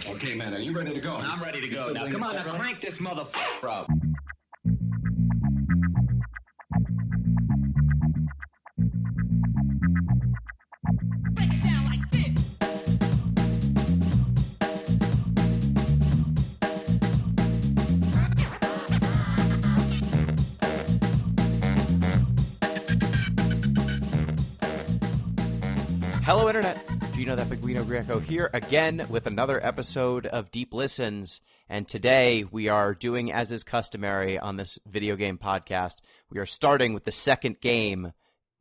Okay, man, are you ready to go? I'm ready to go. Now, come on, now crank this motherfucker up. Break it down like this. Hello, Internet. Gino, that Guino Greco here again with another episode of Deep Listens. And today we are doing as is customary on this video game podcast. We are starting with the second game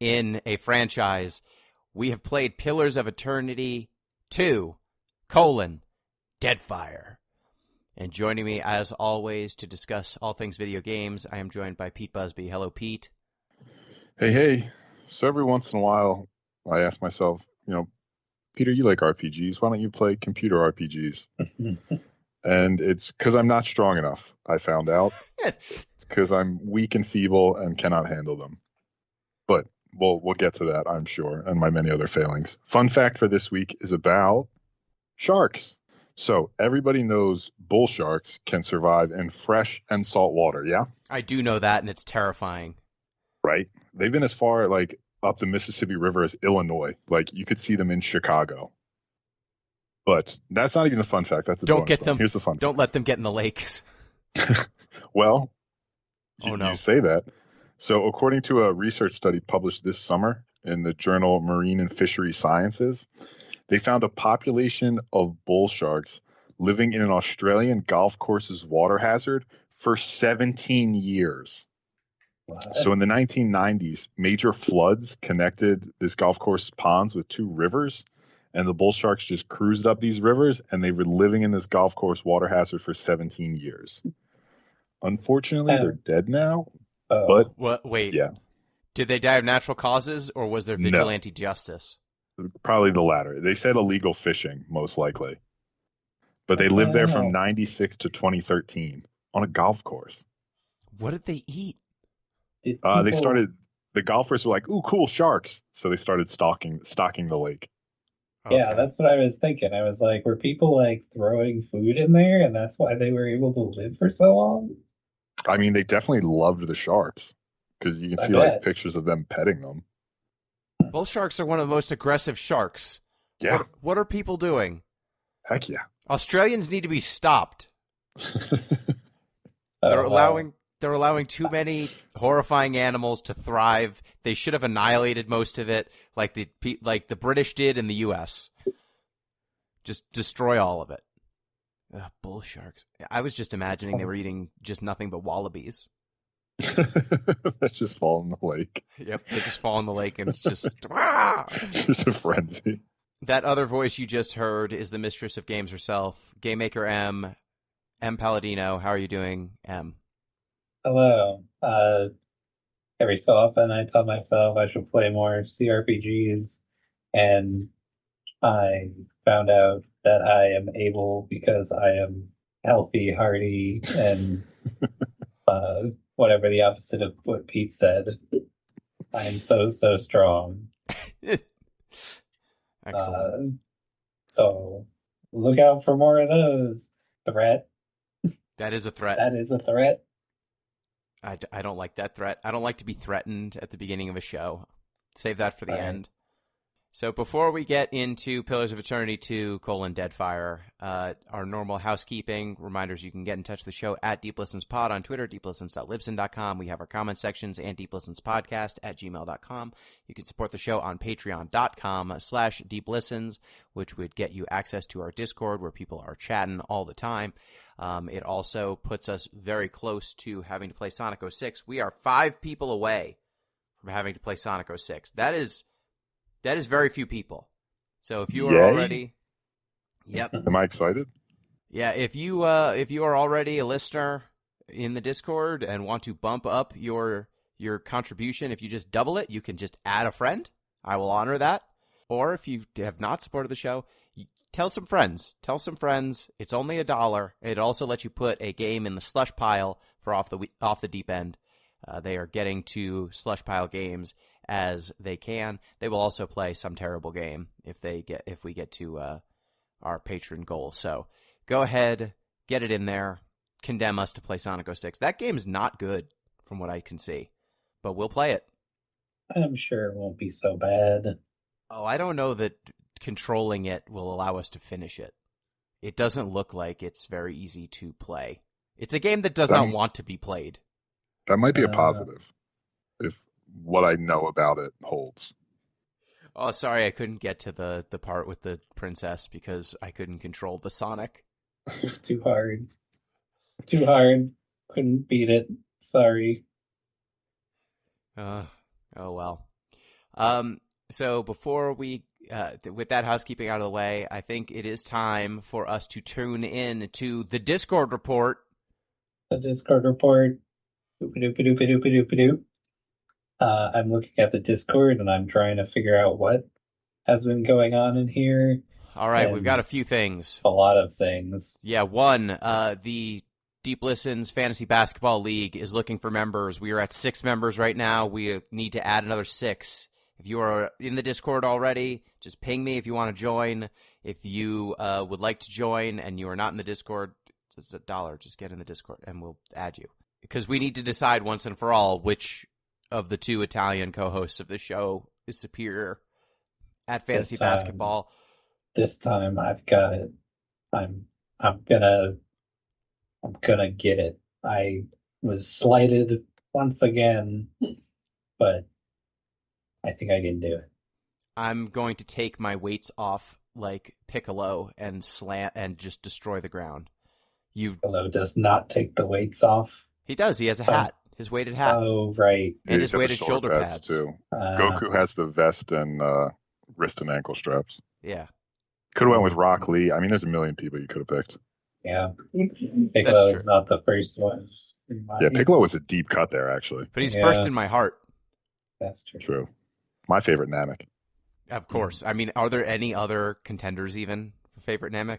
in a franchise. We have played Pillars of Eternity 2, Deadfire. And joining me, as always, to discuss all things video games, I am joined by Pete Busby. Hello, Pete. Hey. So every once in a while, I ask myself, Peter, you like RPGs. Why don't you play computer RPGs? And it's because I'm not strong enough, I found out. It's because I'm weak and feeble and cannot handle them. But we'll get to that, I'm sure, and my many other failings. Fun fact for this week is about sharks. So everybody knows bull sharks can survive in fresh and salt water, yeah? I do know that, and it's terrifying. Right? They've been as far, up the Mississippi River as Illinois. You could see them in Chicago. But that's not even the fun fact. That's Don't get one. them. Here's the fun Don't fact. let them get in the lakes. Well, no. You say that. So according to a research study published this summer in the journal Marine and Fishery Sciences, they found a population of bull sharks living in an Australian golf course's water hazard for 17 years. What? So in the 1990s, major floods connected this golf course ponds with two rivers, and the bull sharks just cruised up these rivers, and they were living in this golf course water hazard for 17 years. Unfortunately, they're dead now. But What? Wait. yeah, Did they die of natural causes, or was there vigilante justice? probably the latter. They said illegal fishing, most likely. But they lived there from 96 to 2013 on a golf course. What did they eat? The golfers were like, "Ooh, cool, sharks." So they started stocking the lake. Yeah, Okay. that's what I was thinking. I was like, were people throwing food in there, and that's why they were able to live for so long? I mean, they definitely loved the sharks because you can I see bet. pictures of them petting them. Bull sharks are one of the most aggressive sharks. Yeah, What are people doing? heck yeah. Australians need to be stopped. Oh, They're allowing too many horrifying animals to thrive. They should have annihilated most of it, like the British did in the U.S. Just destroy all of it. Ugh, bull sharks. I was just imagining they were eating just nothing but wallabies. Let's just fall in the lake. Yep, they just fall in the lake and it's just... It's just a frenzy. That other voice you just heard is the mistress of games herself, Game Maker M Palladino. How are you doing, M? Hello. Every so often I tell myself I should play more CRPGs, and I found out that I am able because I am healthy, hearty, and whatever the opposite of what Pete said. I am so strong. Excellent. So look out for more of those. Threat. That is a threat. That is a threat. I don't like that threat. I don't like to be threatened at the beginning of a show. Save that for the Right. end. So before we get into Pillars of Eternity 2, Deadfire, our normal housekeeping reminders, you can get in touch with the show at Deep Listens Pod on Twitter, deeplistens.libsyn.com. We have our comment sections and deeplistenspodcast at gmail.com. You can support the show on patreon.com/deeplistens, which would get you access to our Discord where people are chatting all the time. It also puts us very close to having to play Sonic 06. We are 5 people away from having to play Sonic 06. That is very few people. So if you are Yay. already, yep, Am I excited? yeah. If you are already a listener in the Discord and want to bump up your contribution, if you just double it, you can just add a friend. I will honor that. Or if you have not supported the show, tell some friends. Tell some friends. It's only $1. It also lets you put a game in the slush pile for off the deep end. They are getting to slush pile games as they can. They will also play some terrible game if we get to our patron goal. So go ahead, get it in there, condemn us to play Sonic 06. That game's not good from what I can see, but we'll play it. I'm sure it won't be so bad. Oh, I don't know that controlling it will allow us to finish it. It doesn't look like it's very easy to play. It's a game that does not want to be played. That might be a positive, if what I know about it holds. Oh, sorry, I couldn't get to the part with the princess because I couldn't control the Sonic. It's too hard. Too hard. Couldn't beat it. Sorry. Oh well. So before we, with that housekeeping out of the way, I think it is time for us to tune in to the Discord report. The Discord report. Doop-a-doop-a-doop-a-doop-a-doop-a-doop. I'm looking at the Discord and I'm trying to figure out what has been going on in here. All right, And we've got a few things. a lot of things. Yeah, one, the Deep Listens Fantasy Basketball League is looking for members. We are at 6 members right now. We need to add another 6. If you are in the Discord already, just ping me if you want to join. If you would like to join and you are not in the Discord, it's $1. Just get in the Discord and we'll add you. Because we need to decide once and for all which of the 2 Italian co-hosts of the show is superior at fantasy basketball. This time I've got it. I'm gonna get it. I was slighted once again, but I think I can do it. I'm going to take my weights off like Piccolo and slant and just destroy the ground. Piccolo does not take the weights off. He does. He has a hat. His weighted hat. Oh, right. And He's his got the weighted shoulder pads. too. Goku has the vest and wrist and ankle straps. Yeah. Could have went with Rock Lee. I mean, there's a million people you could have picked. Yeah. That's Piccolo's true. not the first one. Yeah, Piccolo was a deep cut there, actually. But he's Yeah. first in my heart. That's true. True. My favorite Namek. Of course. I mean, are there any other contenders even for favorite Namek?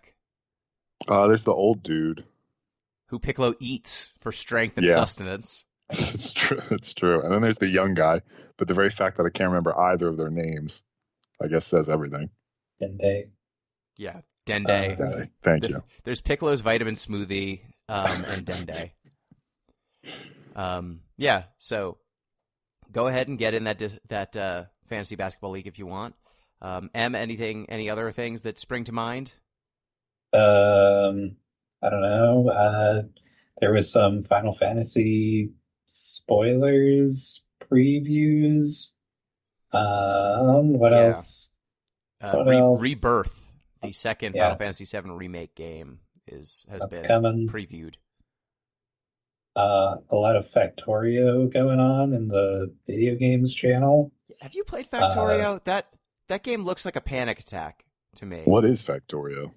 There's the old dude. Who Piccolo eats for strength and Yeah. sustenance. It's true. It's true. And then there's the young guy. But the very fact that I can't remember either of their names, I guess, says everything. Dende. Yeah. Dende. Dende. Thank you. There's Piccolo's vitamin smoothie and Dende. Yeah, so go ahead and get in that fantasy basketball league if you want. Any other things that spring to mind? I don't know. There was some Final Fantasy spoilers, previews. What Yeah. else? What else? Rebirth, the second Yes. Final Fantasy VII remake game, has That's been coming. previewed. A lot of Factorio going on in the video games channel. Have you played Factorio? That game looks like a panic attack to me. What is Factorio?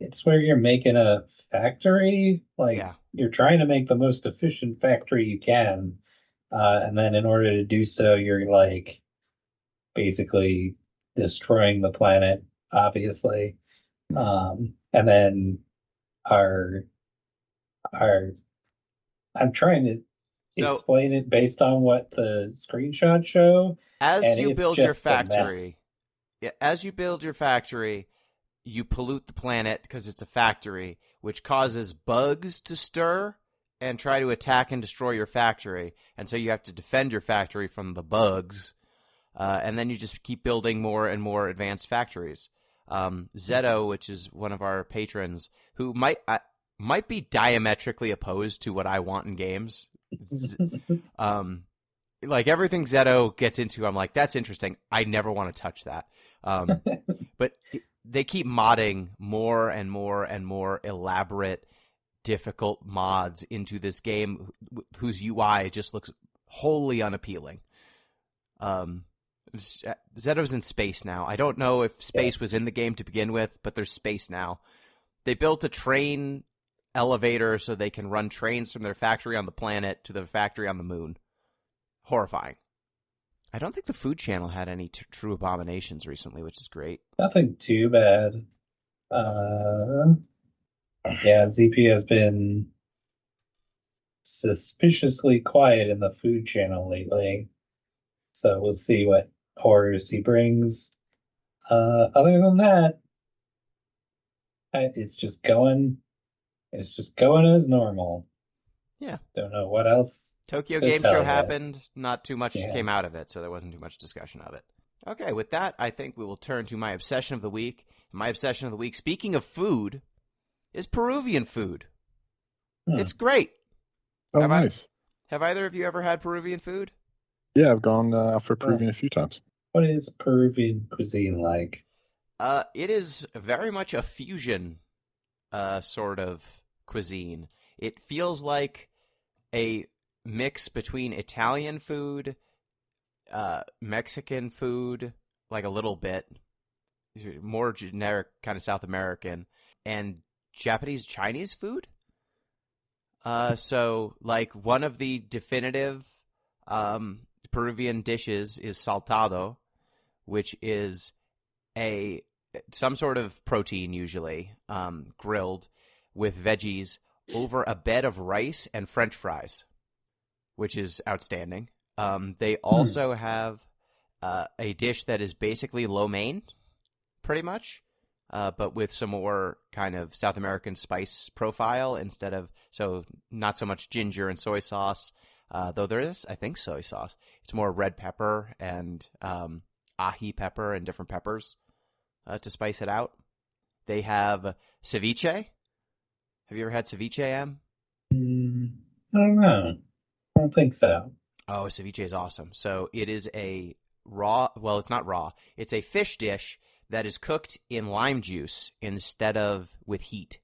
It's where you're making a factory, like Yeah. you're trying to make the most efficient factory you can, and then in order to do so, you're like basically destroying the planet, obviously. And then our I'm trying to So- explain it based on what the screenshots show. As and you it's build your just a factory, mess. you pollute the planet because it's a factory, which causes bugs to stir and try to attack and destroy your factory. And so you have to defend your factory from the bugs. And then you just keep building more and more advanced factories. Zeto, which is one of our patrons, who might be diametrically opposed to what I want in games. Like everything Zeto gets into, I'm like, that's interesting. I never want to touch that. But they keep modding more and more and more elaborate, difficult mods into this game whose UI just looks wholly unappealing. Zeto's in space now. I don't know if space was in the game to begin with, but there's space now. They built a train elevator so they can run trains from their factory on the planet to the factory on the moon. Horrifying. I don't think the Food Channel had any true abominations recently, which is great. Nothing too bad. Yeah, ZP has been suspiciously quiet in the Food Channel lately. So we'll see what horrors he brings. Other than that, It's just going. It's just going as normal. Yeah. Don't know what else Tokyo to Game tell Show ya. happened. Not too much Yeah. came out of it, so there wasn't too much discussion of it. Okay, with that, I think we will turn to my obsession of the week. My obsession of the week, speaking of food, is Peruvian food. It's great. Oh, Have nice. Have either of you ever had Peruvian food? Yeah, I've gone out for Peruvian a few times. What is Peruvian cuisine like? It is very much a fusion sort of cuisine. It feels like a mix between Italian food, Mexican food, like a little bit, more generic kind of South American, and Japanese Chinese food. So like one of the definitive Peruvian dishes is saltado, which is some sort of protein, usually grilled with veggies over a bed of rice and French fries, which is outstanding. They also have a dish that is basically lo mein, pretty much, but with some more kind of South American spice profile instead of, so not so much ginger and soy sauce, though there is, I think, soy sauce. It's more red pepper and ají pepper and different peppers to spice it out. They have ceviche. Have you ever had ceviche, Em? I don't know. I don't think so. Oh, ceviche is awesome. So it is a raw, well, it's not raw. It's a fish dish that is cooked in lime juice instead of with heat.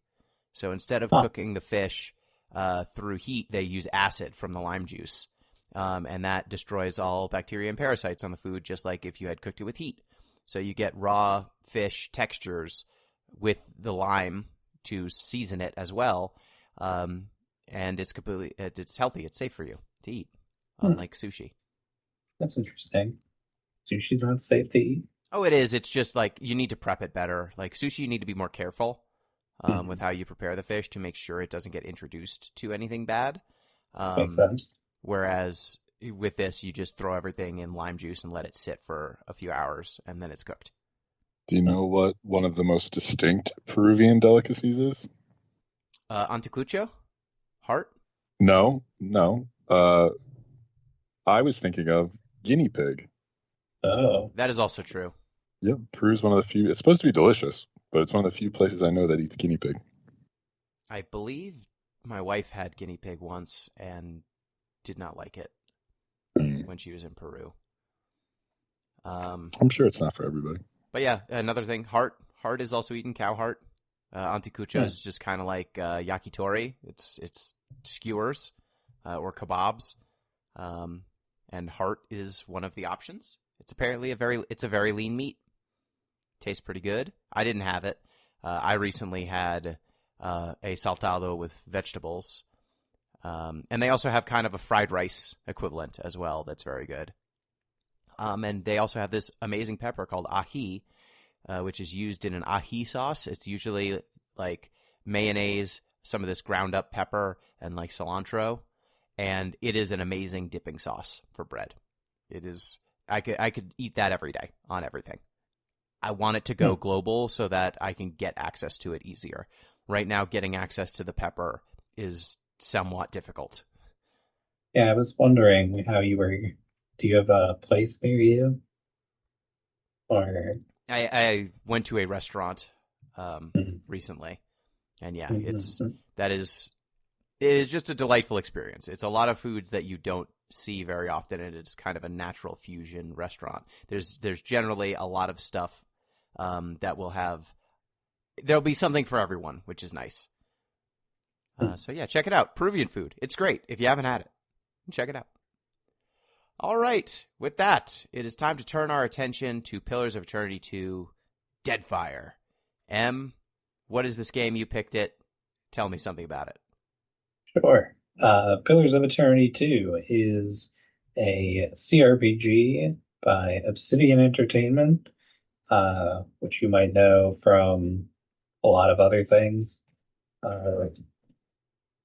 So instead of cooking the fish through heat, they use acid from the lime juice. And that destroys all bacteria and parasites on the food, just like if you had cooked it with heat. So you get raw fish textures with the lime to season it as well. And it's healthy. It's safe for you to eat, unlike sushi. That's interesting. Sushi's not safe to eat. Oh, it is. It's just like you need to prep it better. Like sushi, you need to be more careful with how you prepare the fish to make sure it doesn't get introduced to anything bad. Makes sense. Whereas with this, you just throw everything in lime juice and let it sit for a few hours, and then it's cooked. Do you know what one of the most distinct Peruvian delicacies is? Anticucho? Heart? No. I was thinking of guinea pig. Oh, That is also true. Yep, Peru's one of the few. It's supposed to be delicious, but it's one of the few places I know that eats guinea pig. I believe my wife had guinea pig once and did not like it when she was in Peru. I'm sure it's not for everybody. But yeah, another thing, heart. Heart is also eaten, cow heart. Anticucho is just kind of like yakitori. It's skewers or kebabs, and heart is one of the options. It's apparently a very lean meat. Tastes pretty good. I didn't have it. I recently had a saltado with vegetables, and they also have kind of a fried rice equivalent as well. That's very good. And they also have this amazing pepper called ají, which is used in an ají sauce. It's usually like mayonnaise, some of this ground up pepper, and like cilantro. And it is an amazing dipping sauce for bread. It is. I could eat that every day on everything. I want it to go global so that I can get access to it easier. Right now, getting access to the pepper is somewhat difficult. yeah. I was wondering how you were. Do you have a place near you? Or I went to a restaurant recently, and yeah, it is just a delightful experience. It's a lot of foods that you don't see very often, and it's kind of a natural fusion restaurant. There's generally a lot of stuff that there'll be something for everyone, which is nice. So yeah, check it out. Peruvian food. It's great. If you haven't had it, check it out. All right. With that, it is time to turn our attention to Pillars of Eternity 2, Deadfire. Em, what is this game? You picked it. Tell me something about it. Sure. Pillars of Eternity 2 is a CRPG by Obsidian Entertainment, which you might know from a lot of other things, a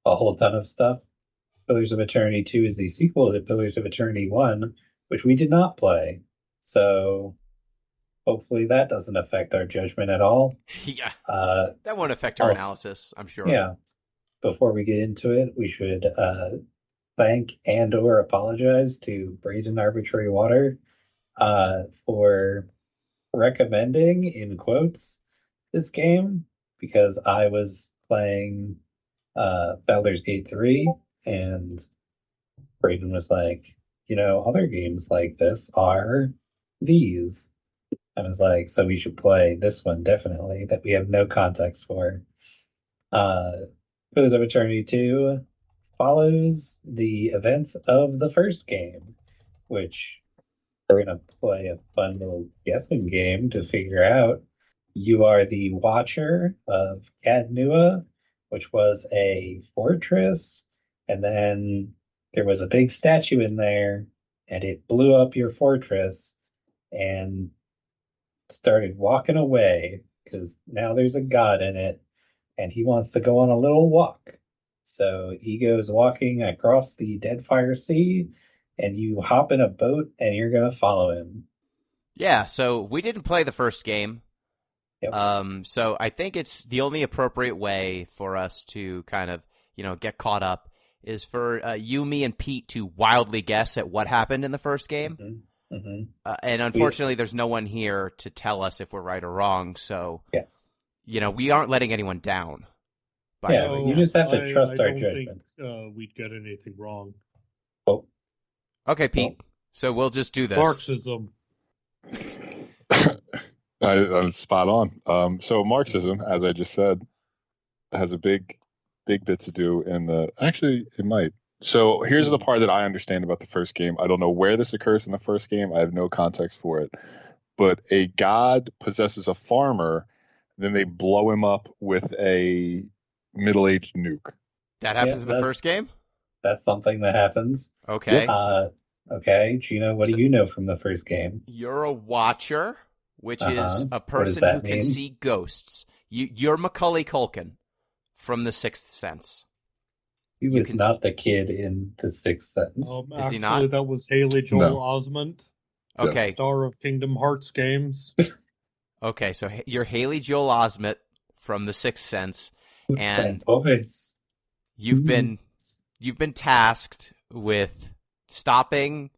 whole ton of stuff. Pillars of Eternity 2 is the sequel to Pillars of Eternity 1, which we did not play. So hopefully that doesn't affect our judgment at all. Yeah, Uh, that won't affect our Also- analysis, I'm sure. yeah, before we get into it, we should thank and/or apologize to Braden Arbitrary Water for recommending, in quotes, this game because I was playing Baldur's Gate 3 and Braden was like, other games like this are these. I was like, so we should play this one definitely that we have no context for. Pillars of Eternity 2 follows the events of the first game, which we're going to play a fun little guessing game to figure out. You are the Watcher of Cadnua, which was a fortress, and then there was a big statue in there, and it blew up your fortress and started walking away because now there's a god in it, and he wants to go on a little walk. So he goes walking across the Deadfire Sea, and you hop in a boat, and you're going to follow him. Yeah, so we didn't play the first game. Yep. So I think it's the only appropriate way for us to kind of, get caught up is for you, me, and Pete to wildly guess at what happened in the first game. Mm-hmm. Mm-hmm. And unfortunately, there's no one here to tell us if we're right or wrong. So, Yes. We aren't letting anyone down. By Yeah, doing you this. just have to trust I our don't judgment. think we'd get anything wrong. Oh, Okay, Pete. So we'll just do this. Marxism. Spot on. So Marxism, as I just said, has a big bit to do in the. Actually, it might. So here's the part that I understand about the first game. I don't know where this occurs in the first game. I have no context for it. But a god possesses a farmer, then they blow him up with a middle-aged nuke. That happens Yeah, in the that- first game? that's something that happens. Okay. Okay, Gino, what do you know from the first game? You're a watcher, which is a What does person that who can mean? see ghosts. You're Macaulay Culkin from The Sixth Sense. He You was can not the kid in The Sixth Sense. Is Actually, he not? that was Haley Joel No. Osment, Okay. star of Kingdom Hearts games. Okay, so you're Haley Joel Osment from The Sixth Sense, What's and that voice? you've been tasked with stopping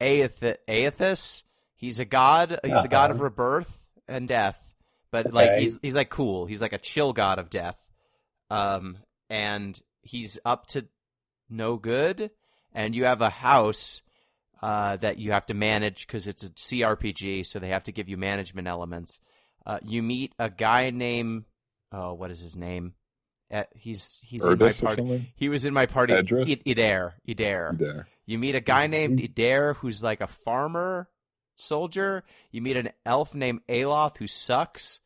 Aethys. He's a god. He's the god of rebirth and death, but like Okay. he's like cool. He's like a chill god of death. And he's up to no good. And you have a house that you have to manage because it's a CRPG, so they have to give you management elements. You meet a guy named what is his name? He's in my Urdus or party. something? He was in my party. Edris? Idair. There. You meet a guy named Idair who's like a farmer soldier. You meet an elf named Aloth who sucks.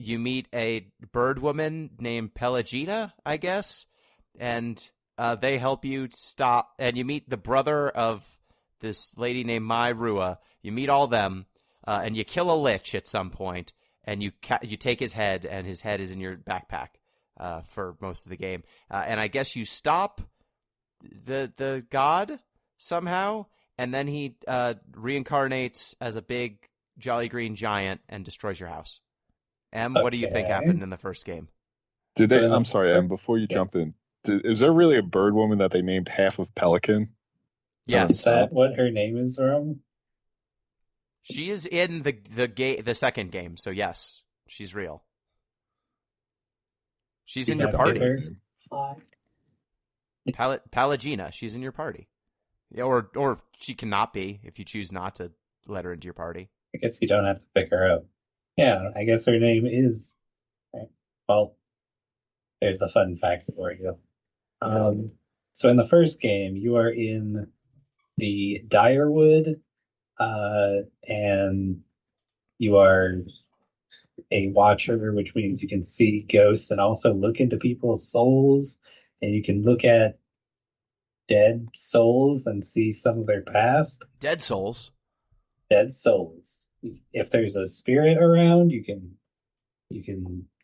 You meet a bird woman named Pelagina, I guess, and they help you stop. And you meet the brother of this lady named Mai Rua. You meet all them, and you kill a lich at some point, and you take his head, and his head is in your backpack for most of the game. And I guess you stop the god somehow, and then he reincarnates as a big jolly green giant and destroys your house. Em, what do you think Okay. happened in the first game? Did they? So- I'm sorry, Em. Before you jump Yes. in, is there really a bird woman that they named half of Pelican? Is Yes, that what her name is from? she is in the second game, so yes, she's real. She's in Is your that party. her? Palagina, she's in your party. Yeah, or she cannot be if you choose not to let her into your party. I guess you don't have to pick her up. Yeah, I guess her name is. Well, there's a fun fact for you. So in the first game, you are in the Direwood, and you are a watcher, which means you can see ghosts and also look into people's souls, and you can look at dead souls and see some of their past. Dead Souls. Dead souls. If there's a spirit around, you can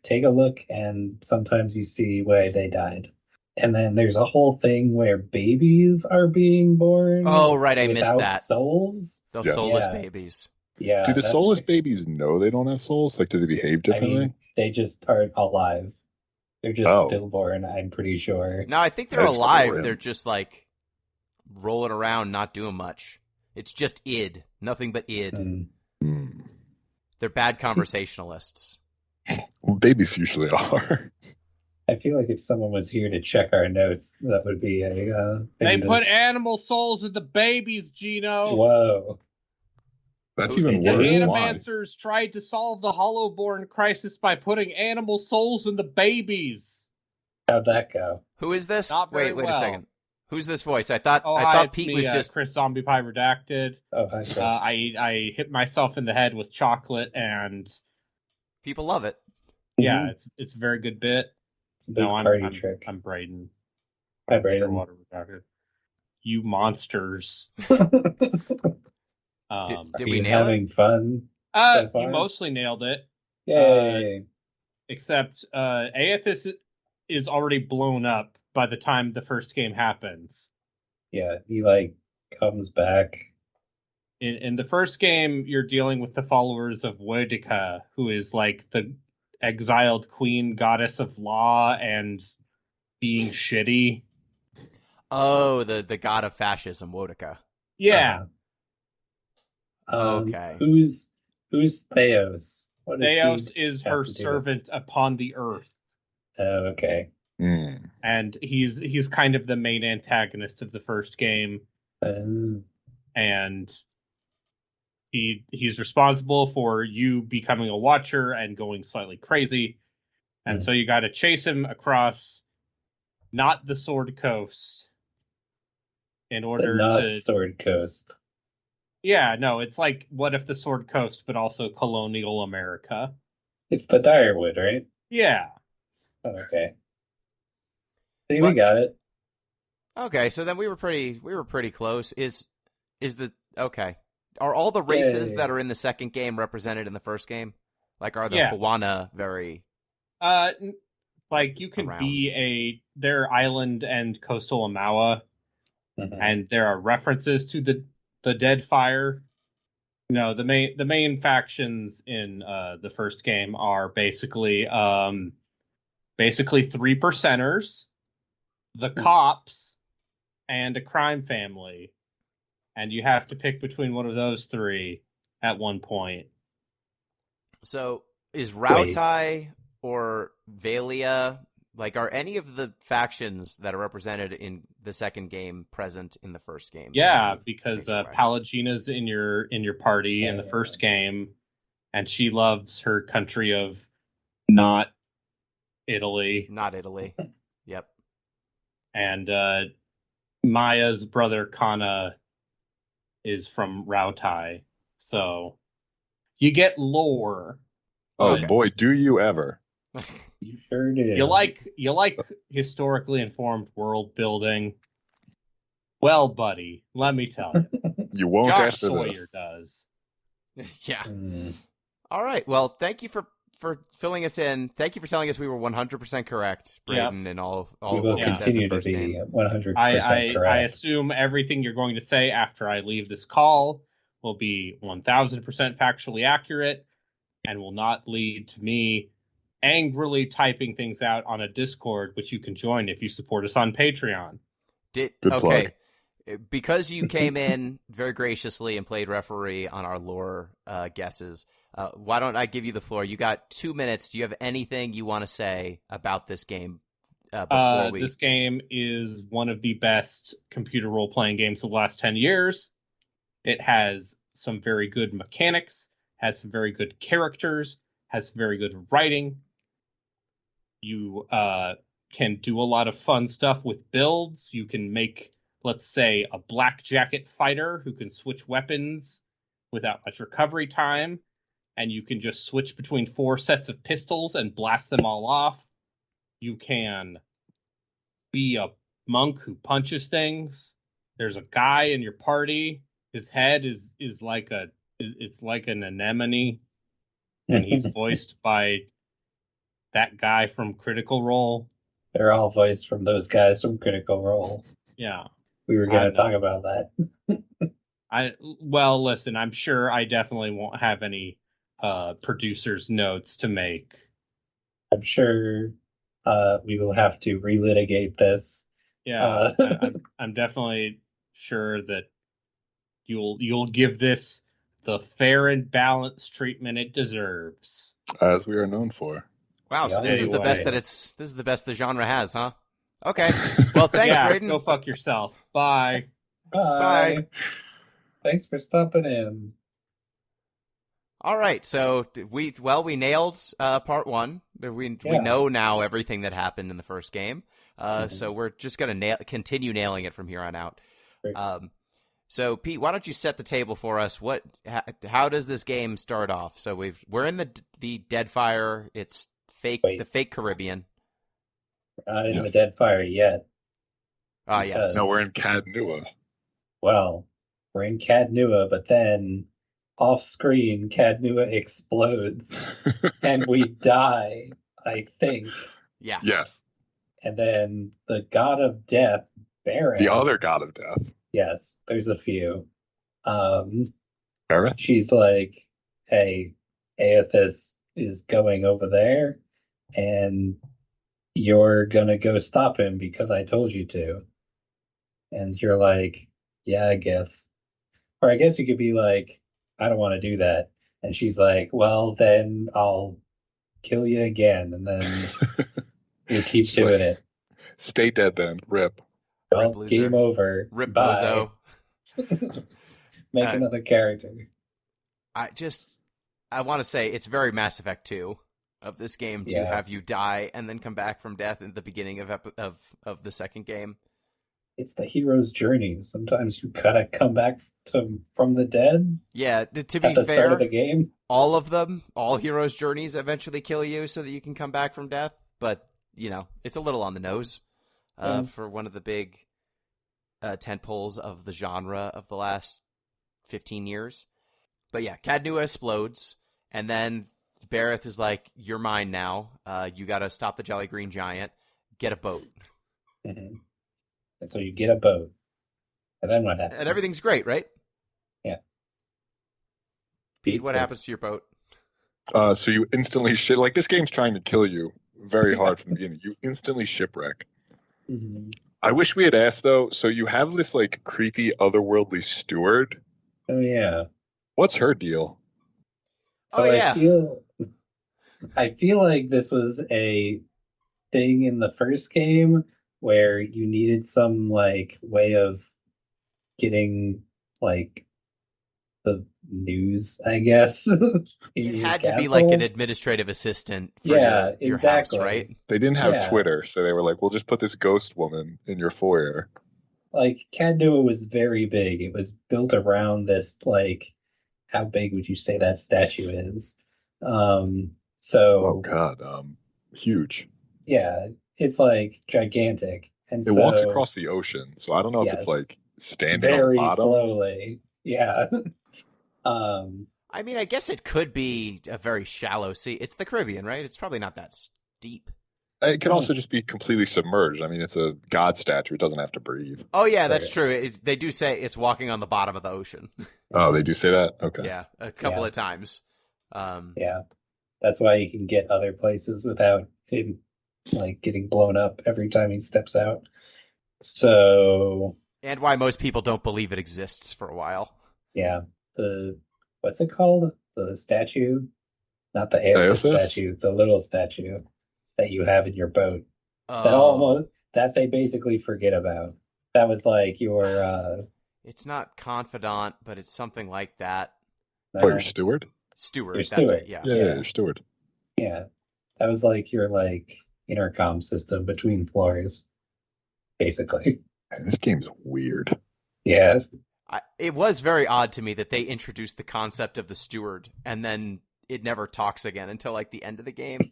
take a look, and sometimes you see why they died. And then there's a whole thing where babies are being born. Oh, right, I missed without that. souls. Those Yes. soulless Yeah. babies. Yeah. Do the that's soulless pretty- babies know they don't have souls? Like, do they behave I differently? mean, they just aren't alive. They're just Oh. stillborn, I'm pretty sure. No, I think they're That's alive. grim. They're just like rolling around, not doing much. It's just id, nothing but id. Mm. Hmm. They're bad conversationalists. Well, babies usually are. I feel like if someone was here to check our notes, that would be a They thing to- put animal souls in the babies, Gino. Whoa. That's Who- even The worse. Why? Animancers tried to solve the Hollowborn crisis by putting animal souls in the babies. How'd that go? Who is this? Not very Wait a well. second. Who's this voice? I thought Oh, hi, it's Pete me, was just. Chris Zombie Pie Redacted. Oh, hi, Chris. I hit myself in the head with chocolate, and People love it. yeah, it's a very good bit. It's a big No, party I'm trick. I'm Braden. Hi, I'm Braden. Water Redacted. You monsters. Did Are we you nail it? having fun? so far? You mostly nailed it. Yay. Except Aethys is already blown up by the time the first game happens. Yeah, he like comes back. In the first game, you're dealing with the followers of Wodica, who is like the exiled queen goddess of law and being shitty. Oh, the god of fascism, Wodica. Yeah, Okay. Who's Theos? What does Theos he is have her to do? servant upon the earth, Oh, okay. Hmm. and he's kind of the main antagonist of the first game. And he's responsible for you becoming a watcher and going slightly crazy. And so you got to chase him across not the Sword Coast in but order not to Sword Coast. Yeah, no, it's like what if the Sword Coast but also colonial America. It's the Direwood, right? Yeah. Oh, okay. See, we What? got it. Okay, so then we were pretty close. Is the okay? Are all the races Yay. that are in the second game represented in the first game? Like, are the Yeah. Fawana very? Like you can Around. be their island and coastal Amawa, Mhm. and there are references to the Deadfire. No, the main factions in the first game are basically 3%ers, the cops, and a crime family, and you have to pick between one of those three at one point. So is Rautai or Valia, like, are any of the factions that are represented in the second game present in the first game? Yeah, because Makes it right. Palagina's in your party in the first game, and she loves her country of not Italy. Not Italy. Yep. And Maya's brother Kana is from Rautai. So you get lore. Oh Okay. boy, do you ever? You sure do. You like historically informed world building. Well, buddy, let me tell you. You won't Josh after Sawyer this. does. Yeah. Mm. All right. Well, thank you for filling us in. Thank you for telling us we were 100% correct, Braden, and all We of will what we said in continue the to first be game. 100% I correct. assume everything you're going to say after I leave this call will be 1000% factually accurate and will not lead to me angrily typing things out on a Discord, which you can join if you support us on Patreon. Good Okay. Because you came in very graciously and played referee on our lore guesses, why don't I give you the floor? You got 2 minutes. Do you have anything you want to say about this game before we... This game is one of the best computer role-playing games of the last 10 years. It has some very good mechanics, has some very good characters, has very good writing. You can do a lot of fun stuff with builds. You can make, let's say, a black jacket fighter who can switch weapons without much recovery time, and you can just switch between 4 sets of pistols and blast them all off. You can be a monk who punches things. There's a guy in your party. His head is like it's like an anemone, and he's voiced by that guy from Critical Role. They're all voiced from those guys from Critical Role. Yeah. We were I going to know. talk about that. Well, listen, I'm sure I definitely won't have any producer's notes to make. I'm sure we will have to relitigate this. Yeah, I'm definitely sure that you'll give this the fair and balanced treatment it deserves. As we are known for. Wow, so this is the Anyway. best this is the best the genre has, huh? Okay. Well, thanks, Yeah, Braden. go fuck yourself. Bye. Bye. Thanks for stopping in. All right, so we nailed part 1. We know now everything that happened in the first game. So we're just gonna continue nailing it from here on out. Great. So Pete, why don't you set the table for us? How does this game start off? So we're in the Deadfire. It's fake, the fake Caribbean. We're not in the Deadfire yet. Yes. No, we're in Cadnua. Well, we're in Cadnua, but then off screen, Cadnua explodes and we die, I think. Yeah. Yes. And then the god of death, Baron. The other god of death. Yes, there's a few. Bareth? She's like, hey, Aethys is going over there, and you're gonna go stop him because I told you to. And you're like, yeah, I guess. Or I guess you could be like, I don't want to do that. And she's like, well, then I'll kill you again. And then you keep She's doing like, it. Stay dead then. Rip. Well, loser. game over. Rip Bye. bozo. Make another character. I want to say it's very Mass Effect 2 of this game to have you die and then come back from death at the beginning of the second game. It's the hero's journey. Sometimes you gotta come back from the dead. Yeah, to be at the fair, start of the game. all of them, all heroes' journeys eventually kill you so that you can come back from death. But, it's a little on the nose for one of the big tentpoles of the genre of the last 15 years. But yeah, Cadnua explodes, and then Bareth is like, you're mine now. You gotta stop the Jolly Green Giant. Get a boat. Mm-hmm. And so you get a boat. And then what happens? And everything's great, right? Yeah. Pete, what happens to your boat? So you instantly like this game's trying to kill you very hard from the beginning. You instantly shipwreck. Mm-hmm. I wish we had asked though. So you have this like creepy otherworldly steward. Oh yeah. What's her deal? So I feel like this was a thing in the first game where you needed some like way of getting like the news, I guess. It had to be like an administrative assistant for your exactly. house, right? They didn't have Twitter, so they were like, we'll just put this ghost woman in your foyer. Like Cadnua was very big. It was built around this like, how big would you say that statue is? Oh god, huge. Yeah, it's like gigantic. And it walks across the ocean, so I don't know if it's like standing very on the bottom. Slowly. Yeah. I mean, I guess it could be a very shallow sea. It's the Caribbean, right? It's probably not that deep. It could also just be completely submerged. I mean, it's a god statue. It doesn't have to breathe. Oh, yeah, that's true. They do say it's walking on the bottom of the ocean. Oh, they do say that? Okay. Yeah, a couple of times. Yeah. That's why you can get other places without him like getting blown up every time he steps out. So... And why most people don't believe it exists for a while. Yeah. What's it called? The statue? Not the Aethys statue, the little statue that you have in your boat. That they basically forget about. That was like your It's not confidant, but it's something like that. Your steward? Steward, your that's steward. it, yeah. Yeah, your steward. Yeah. That was like your like intercom system between floors. Basically. Man, this game's weird. Yeah. It was very odd to me that they introduced the concept of the steward and then it never talks again until like the end of the game.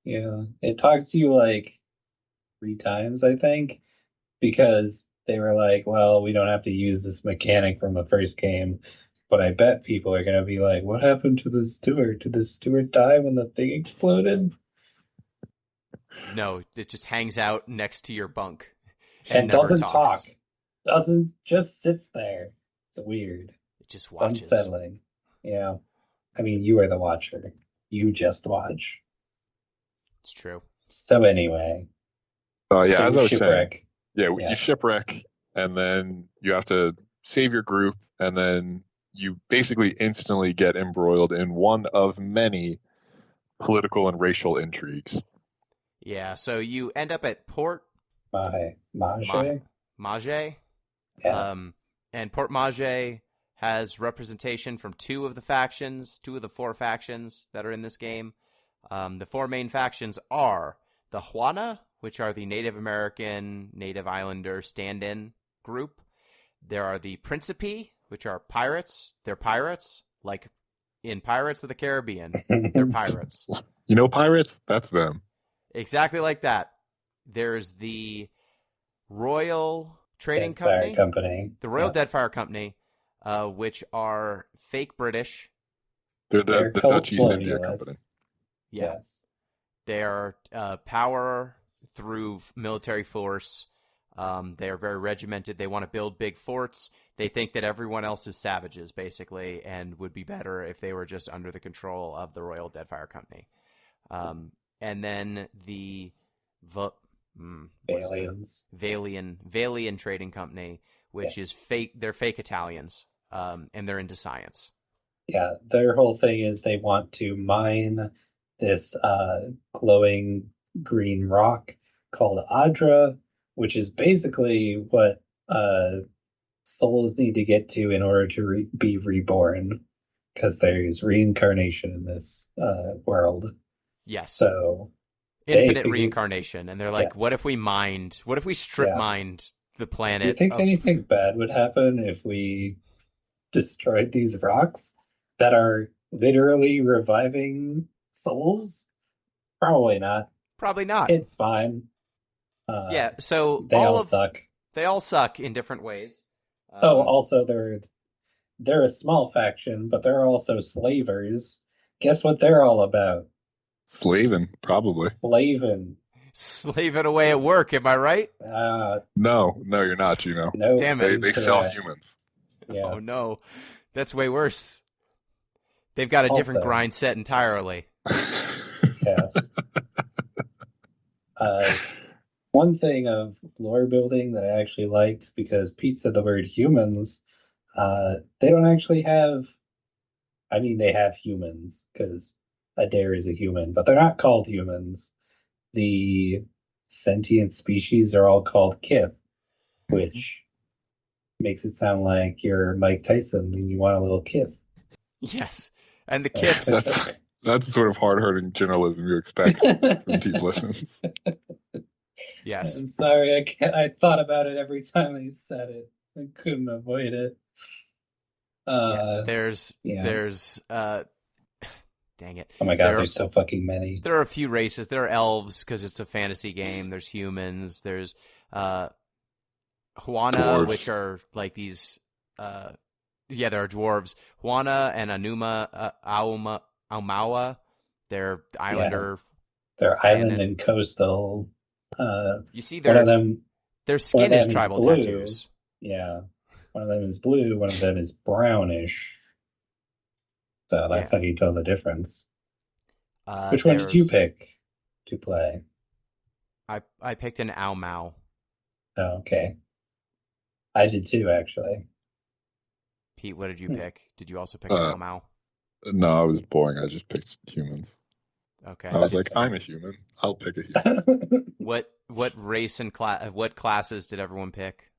Yeah. It talks to you like 3 times, I think, because they were like, well, we don't have to use this mechanic from the first game, but I bet people are going to be like, what happened to the steward? Did the steward die when the thing exploded? No, it just hangs out next to your bunk and never doesn't talks. talk. doesn't just sits there. It's weird. It just It's watches. unsettling. Yeah. I mean, you are the watcher. You just watch. It's true. So anyway, Yeah, so as I was saying, shipwreck. yeah, Yeah. you shipwreck, and then you have to save your group, and then you basically instantly get embroiled in one of many political and racial intrigues. Yeah, so you end up at Port Mage. Mage. Yeah. And Port Mage has representation from two of the four factions that are in this game. The four main factions are the Juana, which are the Native American, Native Islander stand-in group. There are the Principi, which are pirates. They're pirates, like in Pirates of the Caribbean. They're pirates. You know, pirates? That's them. Exactly like that. There's the Royal Trading Deadfire Company. The Royal Yeah. Deadfire Company, which are fake British. They're They're the called Dutch East India Company. colonialists. Yeah. Yes. They are power through military force. They are very regimented. They want to build big forts. They think that everyone else is savages, basically, and would be better if they were just under the control of the Royal Deadfire Company. And then the Aliens. Valian Trading Company, which Yes. is fake. They're fake Italians, and they're into science. Yeah, their whole thing is they want to mine this glowing green rock called Adra, which is basically what souls need to get to in order to be reborn, because there's reincarnation in this world. Yes. So Infinite they- reincarnation, and they're like, Yes. what if we strip Yeah. mined the do planet? you think of- anything bad would happen if we destroyed these rocks that are literally reviving souls? Probably not. Probably not. It's fine. Yeah, so They all suck. They all suck in different ways. Also they're a small faction, but they're also slavers. Guess what they're all about? Slaving, probably. Slaving. Slaving away at work, am I right? No, you're not, Gino. No. Damn it. They sell incorrect. humans. Yeah. Oh no, that's way worse. They've got a different Also- grind set entirely. Yes. One thing of lore building that I actually liked, because Pete said the word humans, they don't actually have. I mean, they have humans because Adair is a human, but they're not called humans. The sentient species are all called Kith, which makes it sound like you're Mike Tyson and you want a little Kith. Yes, and the Kiths. That's the sort of hard-hitting journalism you expect from Deep Listens. Yes, I'm sorry, I thought about it every time I said it. I couldn't avoid it. there's dang it. Oh my god, There- there's so fucking many. There are a few races. There are elves because it's a fantasy game. There's humans. There's Juana, Dwarves. which are like these. There are dwarves. Juana and Anuma, Aumaua. They're islander. They're Standing. island and coastal. You see, One of their them, skin them is is tribal blue. tattoos. yeah, one of them is blue, one of them is brownish. So that's how you tell the difference. Which one did you pick to play? I picked an Aumau. Oh, okay. I did too, actually. Pete, what did you Hmm. pick? Did you also pick an Aumau? No, I was boring. I just picked humans. Okay. I was like, I'm a human. I'll pick a human. What race and what classes did everyone pick?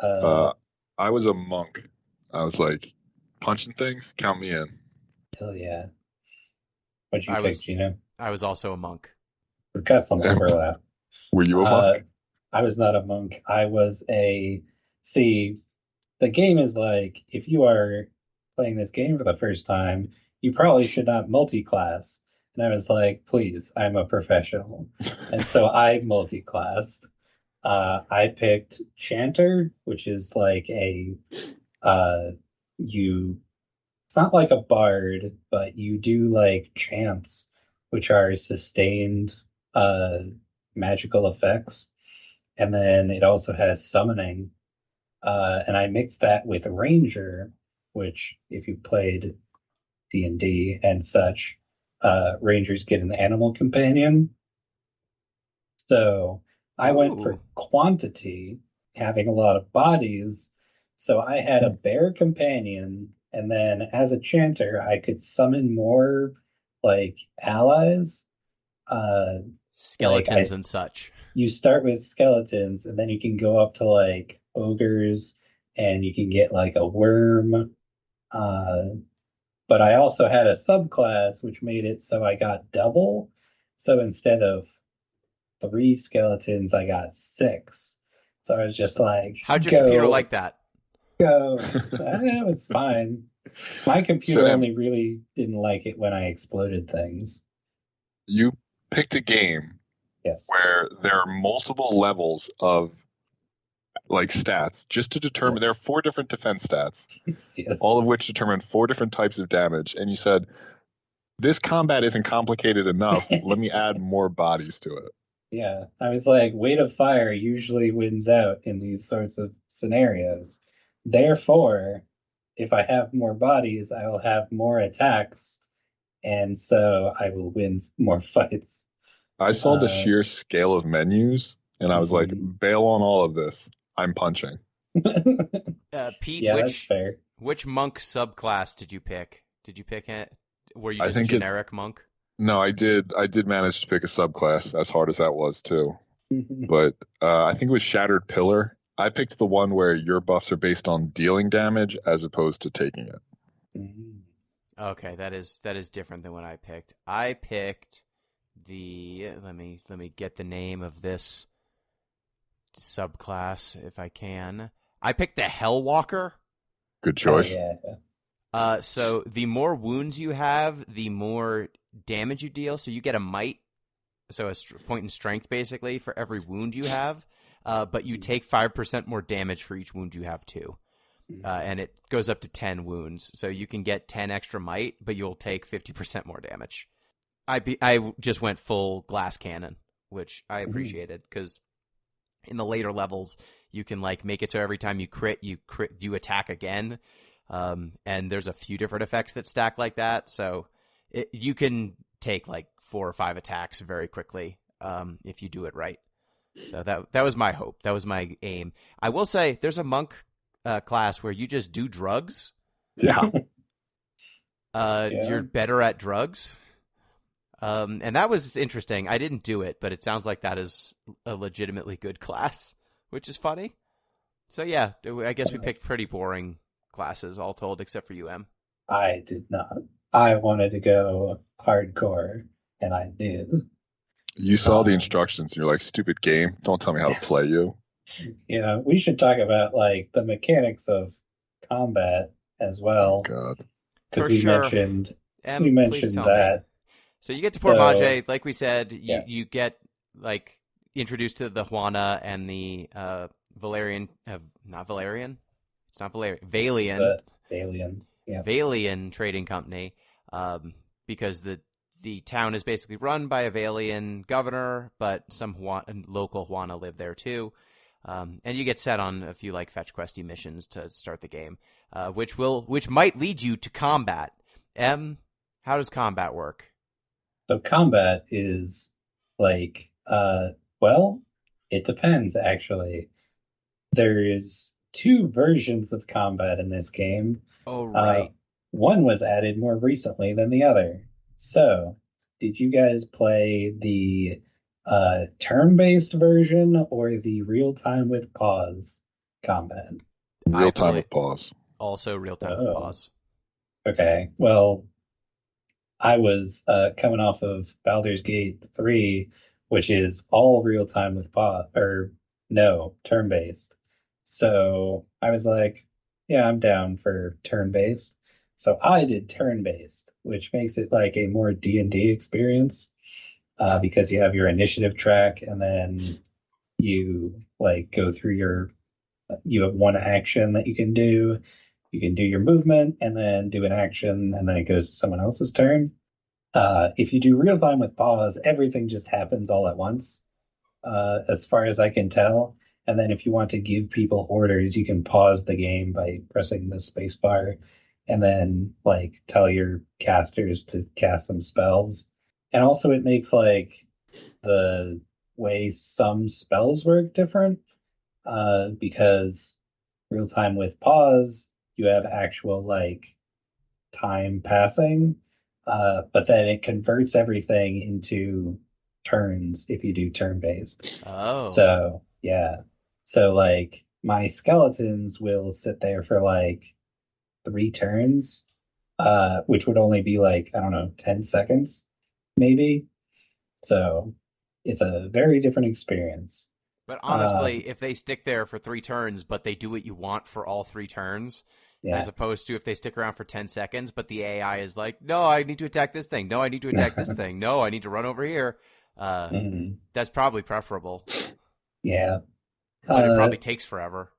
I was a monk. I was like, punching things, count me in. Hell yeah. What'd you I pick, was- Gino? I was also a monk. We've got some overlap. Were you a monk? I was not a monk. I was a. See, the game is like, if you are playing this game for the first time, you probably should not multi-class. And I was like, please, I'm a professional. And so I multi-classed. I picked Chanter, which is like it's not like a bard, but you do like chants, which are sustained magical effects. and then it also has summoning. And I mixed that with Ranger, which if you played D&D and such, Rangers get an animal companion. So I went for Ooh. quantity, having a lot of bodies. So I had a bear companion, and then as a chanter, I could summon more like allies. Skeletons and such. You start with skeletons, and then you can go up to like ogres, and you can get like a worm. Uh, but I also had a subclass which made it so I got double. So instead of 3 skeletons, I got 6. So I was just like, How'd your computer like that? go. It was fine. My computer So- only really didn't like it when I exploded things. You picked a game Yes. where there are multiple levels of like stats just to determine Yes. there are 4 different defense stats, Yes. all of which determine 4 different types of damage. And you said, this combat isn't complicated enough. Let me add more bodies to it. Yeah, I was like, weight of fire usually wins out in these sorts of scenarios. Therefore, if I have more bodies, I will have more attacks, and so I will win more fights. I saw the Uh, sheer scale of menus and I was like, Mhm. bail on all of this. I'm punching. Pete, Yeah, that's fair. which monk subclass did you pick? Did you pick it? Were you I just think it's- generic monk? No, I did manage to pick a subclass, as hard as that was too. But I think it was Shattered Pillar. I picked the one where your buffs are based on dealing damage as opposed to taking it. Mhm. Okay, that is different than what I picked. I picked the let me get the name of this subclass if I can. I picked the Hellwalker. Good choice. Oh, yeah. So the more wounds you have, the more damage you deal. So you get a might, so a point in strength basically for every wound you have. But you take 5% more damage for each wound you have too. And it goes up to 10 wounds. So you can get 10 extra might, but you'll take 50% more damage. I just went full glass cannon, which I appreciated because in the later levels you can like make it so every time you crit you attack again. And there's a few different effects that stack like that. So you can take like 4 or 5 attacks very quickly if you do it right. So that was my hope. That was my aim. I will say there's a monk class where you just do drugs. Yeah. You're better at drugs. And that was interesting. I didn't do it, but it sounds like that is a legitimately good class, which is funny. So yeah, I guess we picked pretty boring classes all told, except for UM. I did not. I wanted to go hardcore, and I did. You saw the instructions and you're like, stupid game. Don't tell me how to play you. Yeah, we should talk about like the mechanics of combat as well, God. because For we sure. mentioned Em, we please mentioned tell that. me. So you get to Port So- Mage, like we said, Yes. you get like introduced to the Juana and the Valerian, not Valerian, it's not Valerian, Valian. But Alien, yeah. Valian Trading Company, because the town is basically run by a Valian governor, but some local Juana live there too. And you get set on a few like fetch questy missions to start the game, which might lead you to combat. How does combat work? So combat is like, well, it depends actually. There is 2 versions of combat in this game. Oh right. One was added more recently than the other. So, did you guys play the turn-based version or the real-time with pause combat? Real time believe- with pause. Also real time with Oh. pause. Okay, well, I was coming off of Baldur's Gate 3, which is all real time with pause, or no, turn-based. So I was like, yeah, I'm down for turn-based. So I did turn-based, which makes it like a more D&D experience because you have your initiative track and then you like go through you have one action that you can do. You can do your movement and then do an action and then it goes to someone else's turn. If you do real time with pause, everything just happens all at once. as far as I can tell. And then if you want to give people orders, you can pause the game by pressing the space bar and then like tell your casters to cast some spells. And also it makes like the way some spells work different, because real time with pause, you have actual like time passing, but then it converts everything into turns if you do turn based. Oh. So yeah. So like my skeletons will sit there for like 3 turns, which would only be like, I don't know, 10 seconds, maybe. So it's a very different experience. But honestly, if they stick there for 3 turns, but they do what you want for all 3 turns, Yeah. as opposed to if they stick around for 10 seconds, but the AI is like, no, I need to attack this thing. No, I need to attack this thing. No, I need to run over here. That's probably preferable. Yeah. But it probably takes forever.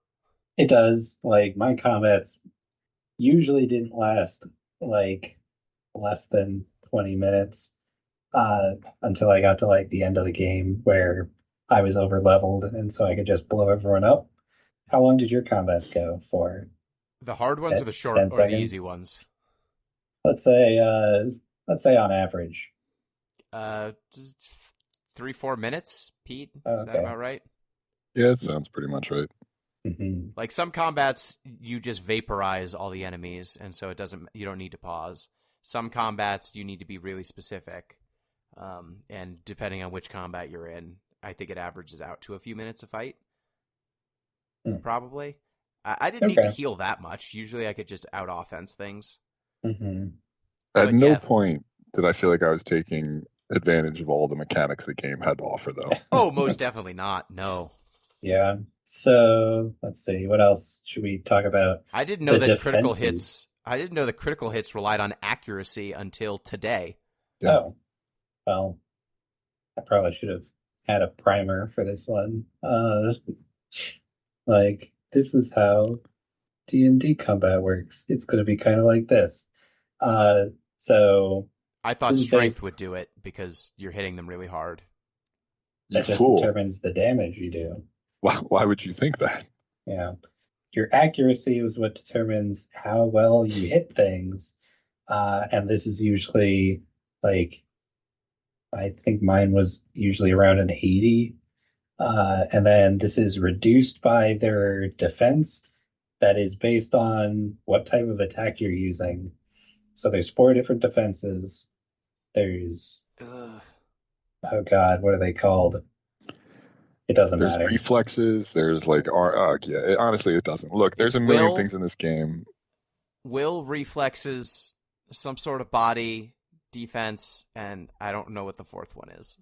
It does. Like my combats usually didn't last like less than 20 minutes, until I got to like the end of the game where I was over leveled and so I could just blow everyone up. How long did your combats go for? The hard ones or the short 10 or the seconds? easy ones? Let's say on average. 3-4 minutes, Pete? Oh, Is that okay. about right? Yeah, it sounds pretty much right. Mm-hmm. Like some combats, you just vaporize all the enemies, and so you don't need to pause. Some combats, you need to be really specific. And depending on which combat you're in, I think it averages out to a few minutes a fight. Probably. I didn't need to heal that much. Usually I could just out-offense things. Mm-hmm. At But no yeah. point did I feel like I was taking advantage of all the mechanics the game had to offer, though. Oh, most definitely not. No. Yeah. So let's see. What else should we talk about? I didn't know The that critical defenses. hits. I didn't know that critical hits relied on accuracy until today. Yeah. Oh, well, I probably should have had a primer for this one. Like this is how D&D combat works. It's going to be kind of like this. So I thought This is strength based- would do it because you're hitting them really hard. You that just fool. determines the damage you do. Why would you think that? Yeah. Your accuracy is what determines how well you hit things. And this is usually like, I think mine was usually around an 80. And then this is reduced by their defense that is based on what type of attack you're using. So there's 4 different defenses. There's, Ugh. oh God, what are they called? It doesn't There's matter. reflexes. There's like, honestly, it doesn't. Look, there's a million Will- things in this game. Will, reflexes, some sort of body, defense, and I don't know what the fourth one is.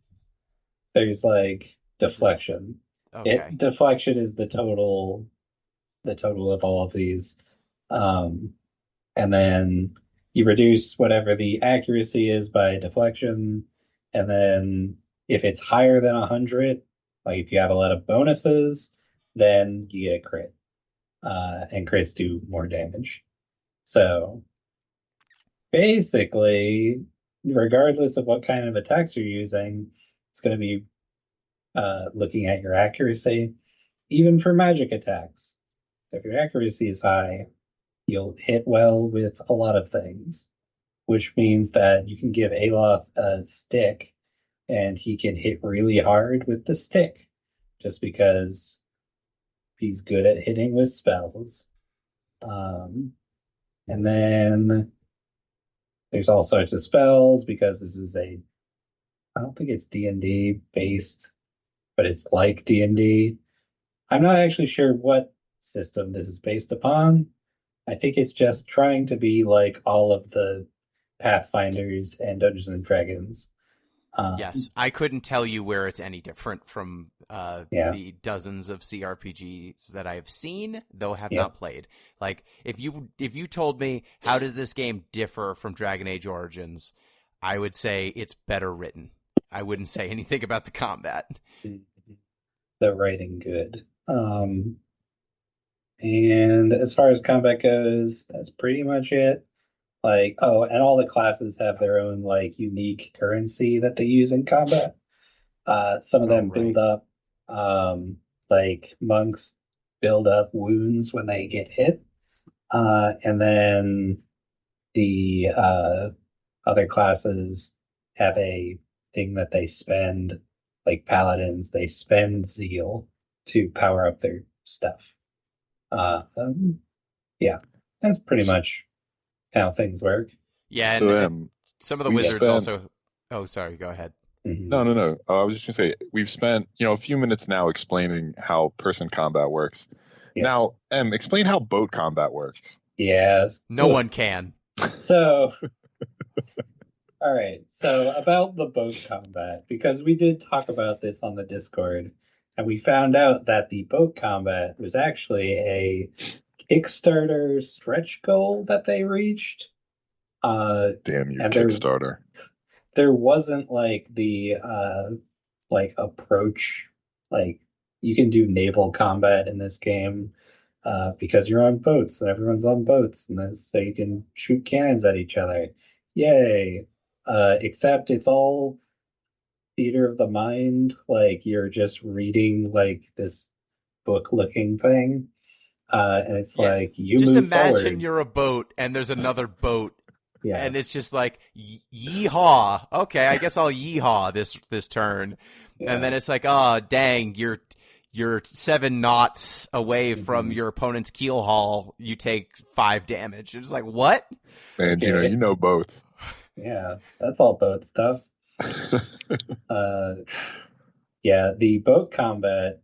There's like deflection. Okay. Deflection is the total of all of these. And then you reduce whatever the accuracy is by deflection. And then if it's higher than 100, like if you have a lot of bonuses, then you get a crit. And crits do more damage. So basically, regardless of what kind of attacks you're using, it's going to be looking at your accuracy, even for magic attacks. If your accuracy is high, you'll hit well with a lot of things, which means that you can give Aloth a stick and he can hit really hard with the stick just because he's good at hitting with spells. And then there's all sorts of spells because this is I don't think it's D&D based, but it's like D&D. I'm not actually sure what system this is based upon. I think it's just trying to be like all of the Pathfinders and Dungeons and Dragons. Yes, I couldn't tell you where it's any different from Yeah. the dozens of CRPGs that I've seen, though have Yeah. not played. Like, if you told me how does this game differ from Dragon Age Origins, I would say it's better written. I wouldn't say anything about the combat. The writing good. And as far as combat goes, that's pretty much it. Like, oh, and all the classes have their own like unique currency that they use in combat. Some of them right. build up Like monks build up wounds when they get hit, and then the other classes have a thing that they spend, like paladins, they spend zeal to power up their stuff. Yeah, that's pretty much how things work. Yeah, So and some of the we wizards spent- also. Oh, sorry. Go ahead. Mhm. No. I was just gonna say we've spent a few minutes now explaining how person combat works. Yes. Now, explain how boat combat works. Yeah. No one can. So, all right. So about the boat combat, because we did talk about this on the Discord, and we found out that the boat combat was actually a Kickstarter stretch goal that they reached. Damn you, And Kickstarter. there wasn't like the like approach, like you can do naval combat in this game because you're on boats and everyone's on boats, and so you can shoot cannons at each other. Yay! Except it's all theater of the mind. Like you're just reading like this book-looking thing, and it's Yeah. like you Just move imagine forward. you're a boat and there's another boat, Yes. and it's just like yeehaw. Okay, I guess I'll yeehaw this turn, Yeah. and then it's like, oh dang, you're 7 knots away from Mhm. your opponent's keel haul. You take 5 damage. It's like, what? Man, Gino, Okay. you know boats. Yeah, that's all boat stuff. Yeah, the boat combat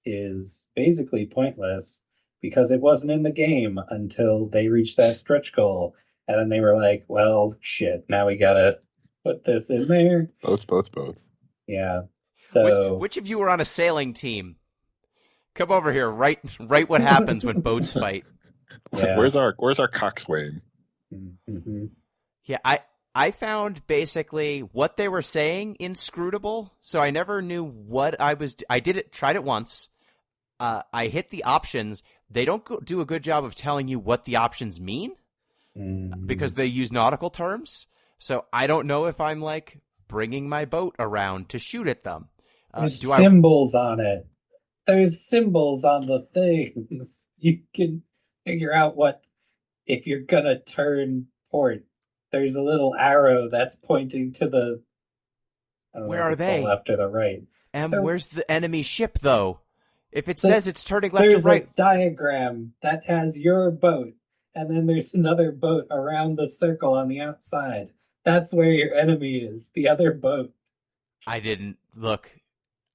is basically pointless because it wasn't in the game until they reached that stretch goal. And then they were like, well, shit, now we gotta put this in there. Boats. Yeah. So, Which of you were on a sailing team? Come over here. Write what happens when boats fight. yeah. Where's our coxswain? Mhm. Yeah, I found basically what they were saying inscrutable, so I never knew what I was. I tried it once. I hit the options. They don't do a good job of telling you what the options mean because they use nautical terms. So I don't know if I'm like bringing my boat around to shoot at them. There's symbols on it. There's symbols on the things. You can figure out what, if you're gonna turn port, there's a little arrow that's pointing to the, I don't Where know if are it's the they? left or the right. Where's the enemy ship though? If it says it's turning left There's to right, a diagram that has your boat, and then there's another boat around the circle on the outside. That's where your enemy is, the other boat. I didn't look.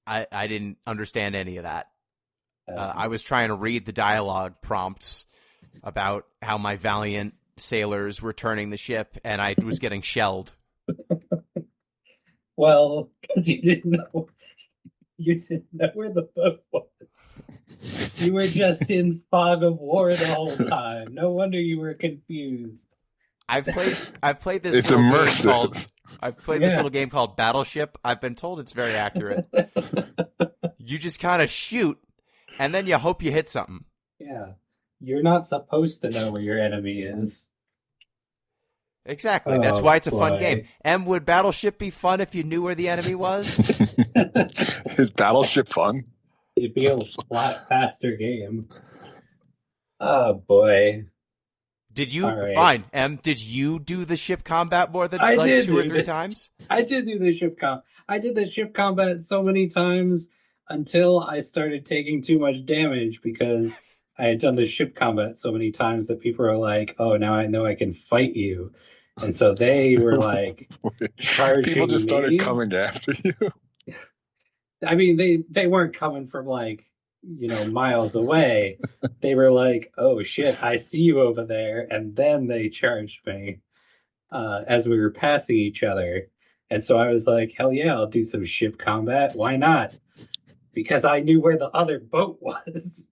I didn't understand any of that. I was trying to read the dialogue prompts about how my valiant sailors were turning the ship, and I was getting shelled. Well, because you didn't know where the boat was. You were just in fog of war the whole time. No wonder you were confused. I've played this It's little immersive. game called this Yeah. little game called Battleship. I've been told it's very accurate. You just kind of shoot, and then you hope you hit something. Yeah. You're not supposed to know where your enemy is. Exactly. That's Oh, why it's a fun boy. game. Would Battleship be fun if you knew where the enemy was? Is Battleship fun? It'd be a lot faster game. Oh boy. Did you All right. fine? Did you do the ship combat more than I like did 2 or do 3 this. times? I did do the ship I did the ship combat so many times until I started taking too much damage because I had done the ship combat so many times that people were like, "Oh, now I know I can fight you," and so they were like, charging People just started me? coming after you. I mean, they weren't coming from like, miles away. They were like, "Oh shit, I see you over there," and then they charged me as we were passing each other. And so I was like, "Hell yeah, I'll do some ship combat. Why not?" Because I knew where the other boat was.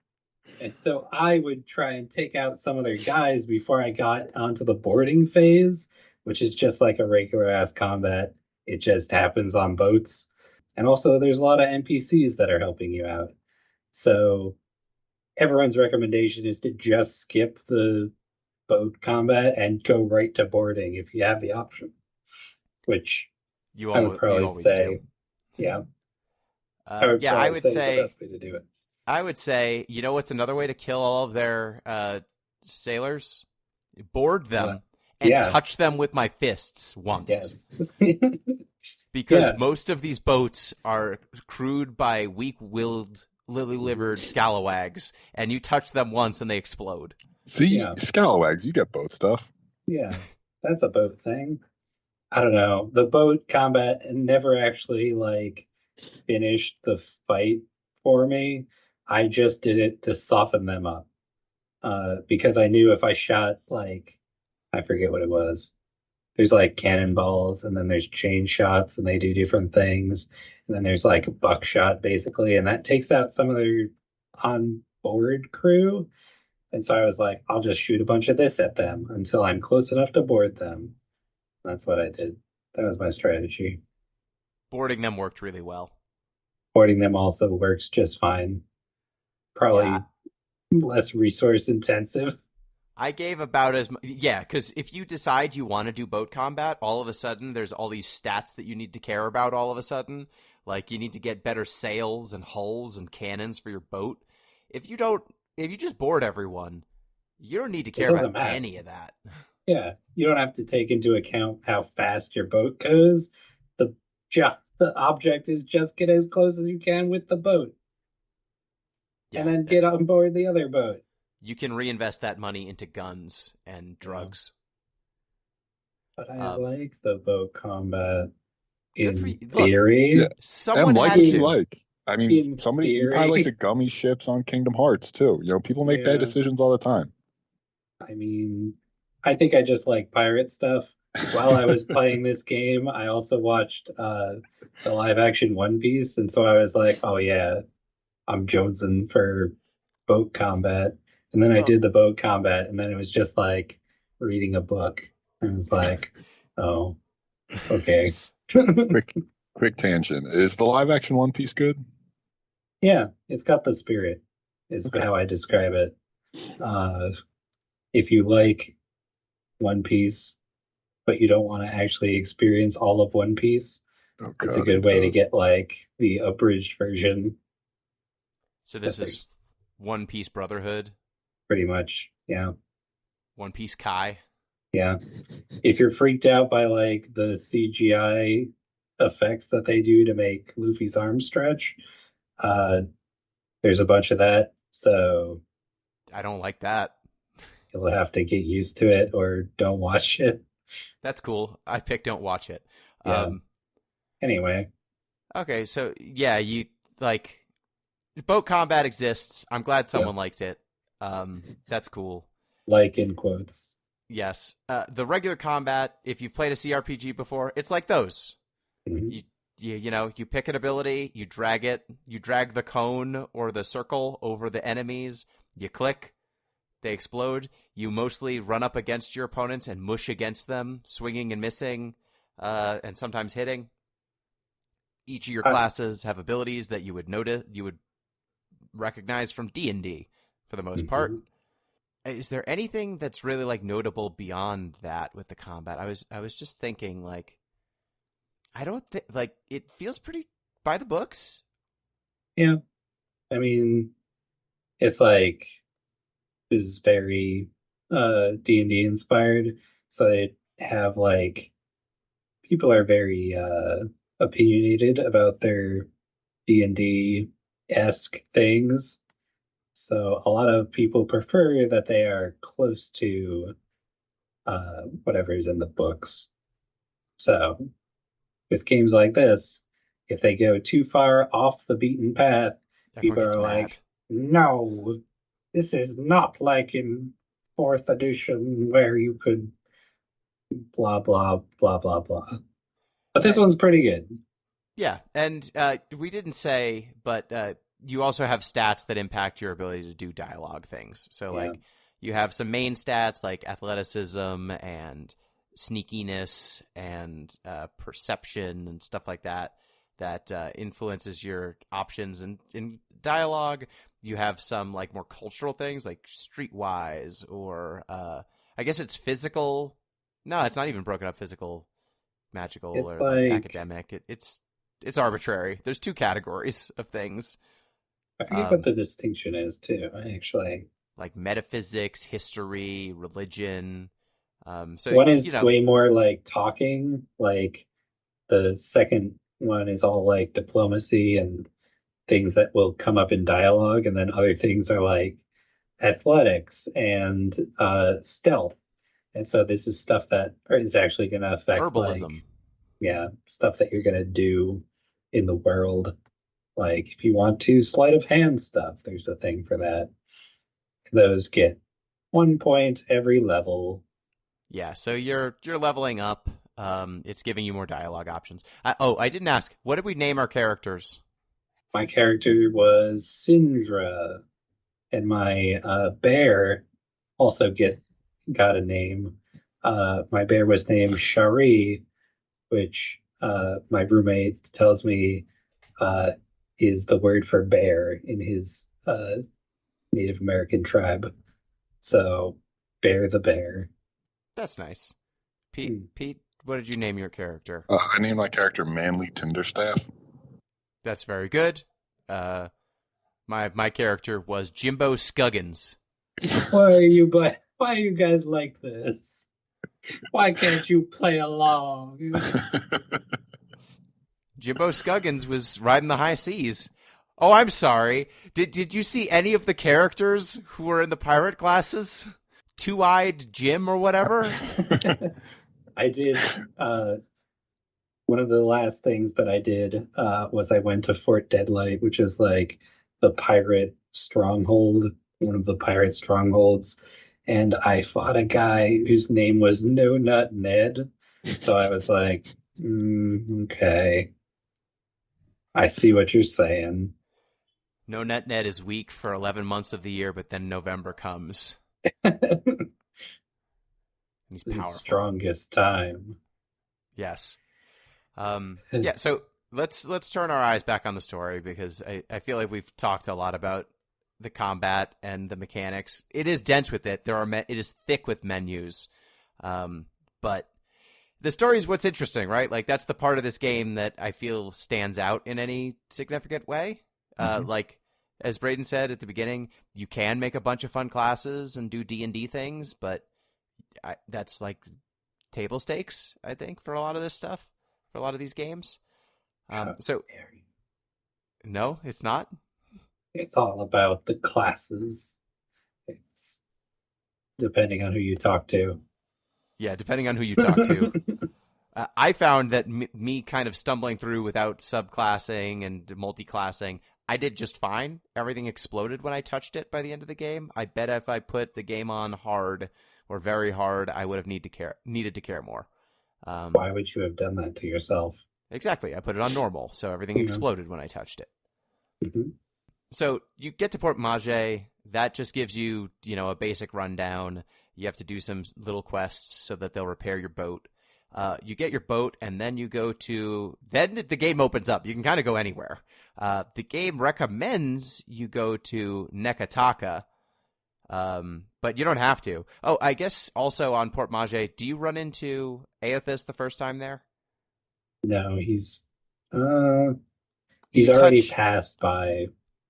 And so I would try and take out some of their guys before I got onto the boarding phase, which is just like a regular ass combat. It just happens on boats. And also, there's a lot of NPCs that are helping you out. So everyone's recommendation is to just skip the boat combat and go right to boarding if you have the option. Which You I would probably always say, do. yeah. I would Yeah, probably say the best way to do it. I would say, you know what's another way to kill all of their sailors? Board them and yeah. touch them with my fists once. Yes. Because Yeah. most of these boats are crewed by weak-willed, lily-livered scalawags, and you touch them once and they explode. See, Yeah. scalawags, you get boat stuff. Yeah, that's a boat thing. I don't know. The boat combat never actually like finished the fight for me. I just did it to soften them up. Because I knew if I shot like I forget what it was. There's like cannonballs and then there's chain shots and they do different things. And then there's like buckshot basically, and that takes out some of their on board crew. And so I was like, I'll just shoot a bunch of this at them until I'm close enough to board them. That's what I did. That was my strategy. Boarding them worked really well. Boarding them also works just fine. Probably Yeah. less resource intensive. I gave about as much. Yeah, because if you decide you want to do boat combat, all of a sudden there's all these stats that you need to care about all of a sudden. Like you need to get better sails and hulls and cannons for your boat. If you just board everyone, you don't need to care doesn't about matter. any of that. Yeah, you don't have to take into account how fast your boat goes. The object is just get as close as you can with the boat, Yeah, and then get on board the other boat. you can reinvest that money into guns and drugs. But I like the boat combat Good for in you. Look, theory. Yeah. Someone and had like to. you like. I mean, In somebody you theory. probably like the gummy ships on Kingdom Hearts too. You know, people make Yeah. bad decisions all the time. I mean, I think I just like pirate stuff. While I was playing this game, I also watched the live action One Piece, and so I was like, oh yeah, I'm jonesing for boat combat. And then I Well- did the boat combat, and then it was just like reading a book. I was like, oh, okay. Quick tangent. Is the live action One Piece good? Yeah, it's got the spirit, is Okay. how I describe it. If you like One Piece, but you don't want to actually experience all of One Piece, Oh, it's God, a good it way to does. get like the abridged version, So this Yes, is One Piece Brotherhood, pretty much. Yeah. One Piece Kai. Yeah. If you're freaked out by like the CGI effects that they do to make Luffy's arms stretch, there's a bunch of that. So I don't like that. you'll have to get used to it or don't watch it. That's cool. I picked don't watch it. Yeah. Anyway, Okay, so yeah, you like boat combat exists. I'm glad someone liked it. That's cool. like in quotes. Yes. The regular combat, if you've played a CRPG before, it's like those. Mhm. You pick an ability, you drag the cone or the circle over the enemies, you click, they explode. You mostly run up against your opponents and mush against them, swinging and missing, and sometimes hitting. Each of your classes have abilities that you would recognize from D&D for the most part. Is there anything that's really like notable beyond that with the combat? I was just thinking like I don't think like it feels pretty by the books. Yeah. I mean, it's like this is very D&D inspired. So they have like people are very opinionated about their D&D-esque things. So a lot of people prefer that they are close to whatever's in the books. So with games like this, if they go too far off the beaten path, Everyone people gets are mad. like, no, this is not like in 4th edition where you could blah, blah, blah, blah, blah. But this one's pretty good. Yeah, and we didn't say, but you also have stats that impact your ability to do dialogue things. So, Yeah. like, you have some main stats like athleticism and sneakiness and perception and stuff like that influences your options in dialogue. You have some, like, more cultural things like streetwise or I guess it's physical. No, it's not even broken up physical, magical, It's or like like- academic. It's it's arbitrary. There's two categories of things. I forget what the distinction is too. Actually, like metaphysics, history, religion. So one is way more like talking. Like the second one is all like diplomacy and things that will come up in dialogue, and then other things are like athletics and stealth. And so this is stuff that is actually going to affect herbalism. Stuff that you're going to do in the world. Like if you want to sleight of hand stuff, there's a thing for that. Those get 1 point every level. Yeah, so you're leveling up. It's giving you more dialogue options. I didn't ask. What did we name our characters? My character was Sindra, and my bear also got a name. My bear was named Shari, which my roommate tells me is the word for bear in his Native American tribe. So, Bear the Bear. That's nice. Pete, what did you name your character? I named my character Manly Tinderstaff. That's very good. My character was Jimbo Scuggins. Why are you guys like this? Why can't you play along? Jimbo Scuggins was riding the high seas. Oh, I'm sorry. Did you see any of the characters who were in the pirate classes? Two-eyed Jim or whatever? I did. One of the last things that I did was I went to Fort Deadlight, which is like the pirate stronghold, one of the pirate strongholds. And I fought a guy whose name was No Nut Ned. So I was like, okay. I see what you're saying. No Nut Ned is weak for 11 months of the year, but then November comes. He's powerful. His strongest time. Yes. Yeah, so let's turn our eyes back on the story, because I feel like we've talked a lot about the combat and the mechanics. It is dense with it. It is thick with menus. But the story is what's interesting, right? Like that's the part of this game that I feel stands out in any significant way. Like as Braden said at the beginning, you can make a bunch of fun classes and do D&D things, but that's like table stakes, I think, for a lot of this stuff, for a lot of these games. No, it's not. It's all about the classes. It's depending on who you talk to. Yeah, depending on who you talk to. I found that me kind of stumbling through without subclassing and multi-classing, I did just fine. Everything exploded when I touched it by the end of the game. I bet if I put the game on hard or very hard, I would have needed to care more. Why would you have done that to yourself? Exactly. I put it on normal, so everything exploded when I touched it. Mm-hmm. So you get to Port Mage. That just gives you, a basic rundown. You have to do some little quests so that they'll repair your boat. You get your boat, and then you go to... Then the game opens up. You can kind of go anywhere. The game recommends you go to Nekataka, but you don't have to. Oh, I guess also on Port Mage, do you run into Aothas the first time there? No, he's already passed by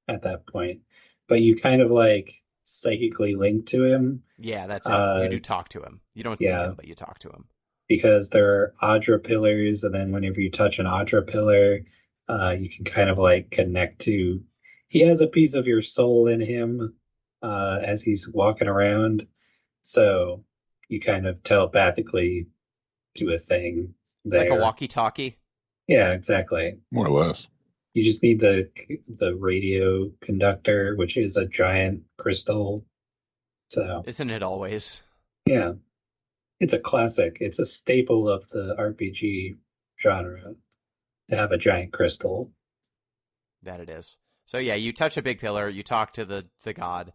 at that point. But you kind of like psychically link to him. Yeah, that's it. You do talk to him. You don't see him, but you talk to him. Because there are Adra pillars, and then whenever you touch an Adra pillar, you can kind of like connect to... He has a piece of your soul in him as he's walking around. So you kind of telepathically do a thing there. It's like a walkie-talkie? Yeah, exactly. More or less. You just need the radio conductor, which is a giant crystal. So isn't it always? Yeah. It's a classic. It's a staple of the RPG genre to have a giant crystal. That it is. So yeah, you touch a big pillar, you talk to the god.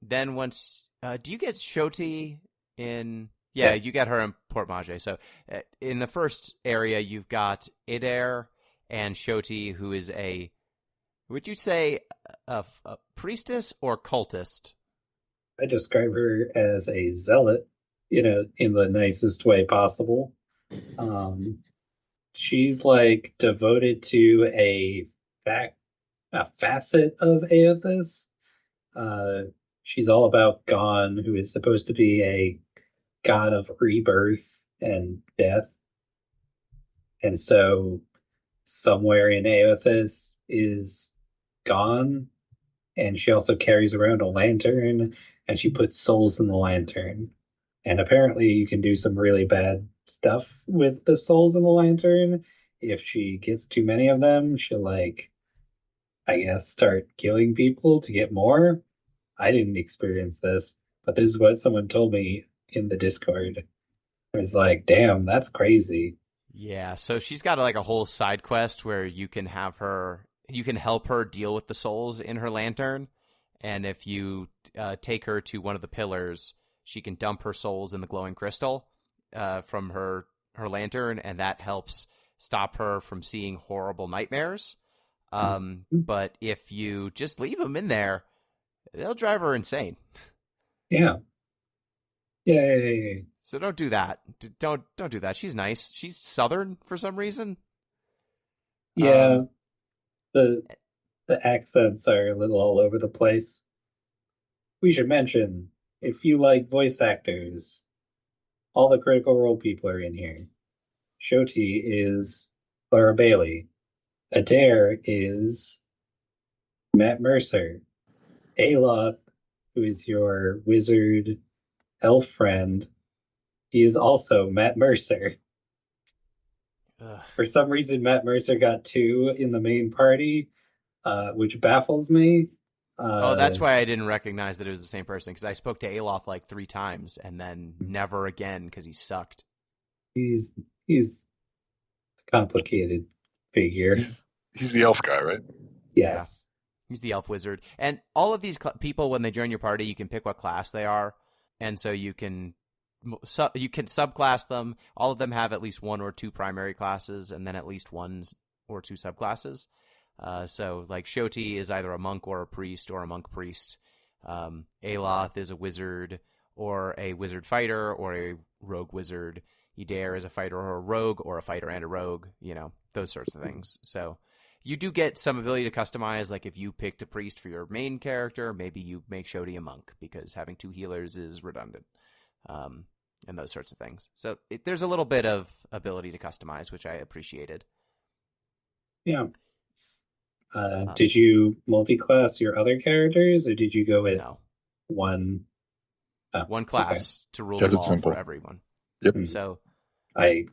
Then once do you get Shoti in... Yeah, yes. You get her in Port Mage. So in the first area, you've got Idair and Shoti, who is would you say a priestess or cultist? I describe her as a zealot, in the nicest way possible. She's like devoted to a facet of Aethys. Uh, she's all about Gon, who is supposed to be a god of rebirth and death. And so somewhere in Aethys is Gon, and she also carries around a lantern, and she puts souls in the lantern. And apparently you can do some really bad stuff with the souls in the lantern. If she gets too many of them, she'll like, I guess, start killing people to get more. I didn't experience this, but this is what someone told me in the Discord. I was like, damn, that's crazy. Yeah, so she's got like a whole side quest where you can help her deal with the souls in her lantern, and if you take her to one of the pillars, she can dump her souls in the glowing crystal from her lantern, and that helps stop her from seeing horrible nightmares. But if you just leave them in there, they'll drive her insane. Yeah. Yay. So don't do that. Don't do that. She's nice. She's Southern for some reason. Yeah. The accents are a little all over the place. We should mention, if you like voice actors, all the Critical Role people are in here. Shoti is Clara Bailey. Adair is Matt Mercer. Aloth, who is your wizard elf friend, he is also Matt Mercer. Ugh. For some reason, Matt Mercer got 2 in the main party, which baffles me. That's why I didn't recognize that it was the same person, because I spoke to Aloth like 3 times and then never again because he sucked. He's a complicated figure. He's the elf guy, right? Yes. He's the elf wizard. And all of these people, when they join your party, you can pick what class they are. And so you can subclass them. All of them have at least 1 or 2 primary classes, and then at least 1 or 2 subclasses. So like Shoti is either a monk or a priest or a monk priest. Aloth is a wizard or a wizard fighter or a rogue wizard. Adair is a fighter or a rogue, or a fighter and a rogue, those sorts of things. So you do get some ability to customize, like if you picked a priest for your main character, maybe you make Shoti a monk, because having 2 healers is redundant, and those sorts of things. So there's a little bit of ability to customize, which I appreciated. Yeah. Did you multi-class your other characters, or did you go with one? One class to rule Kept them it all simple. for everyone. Yep. So I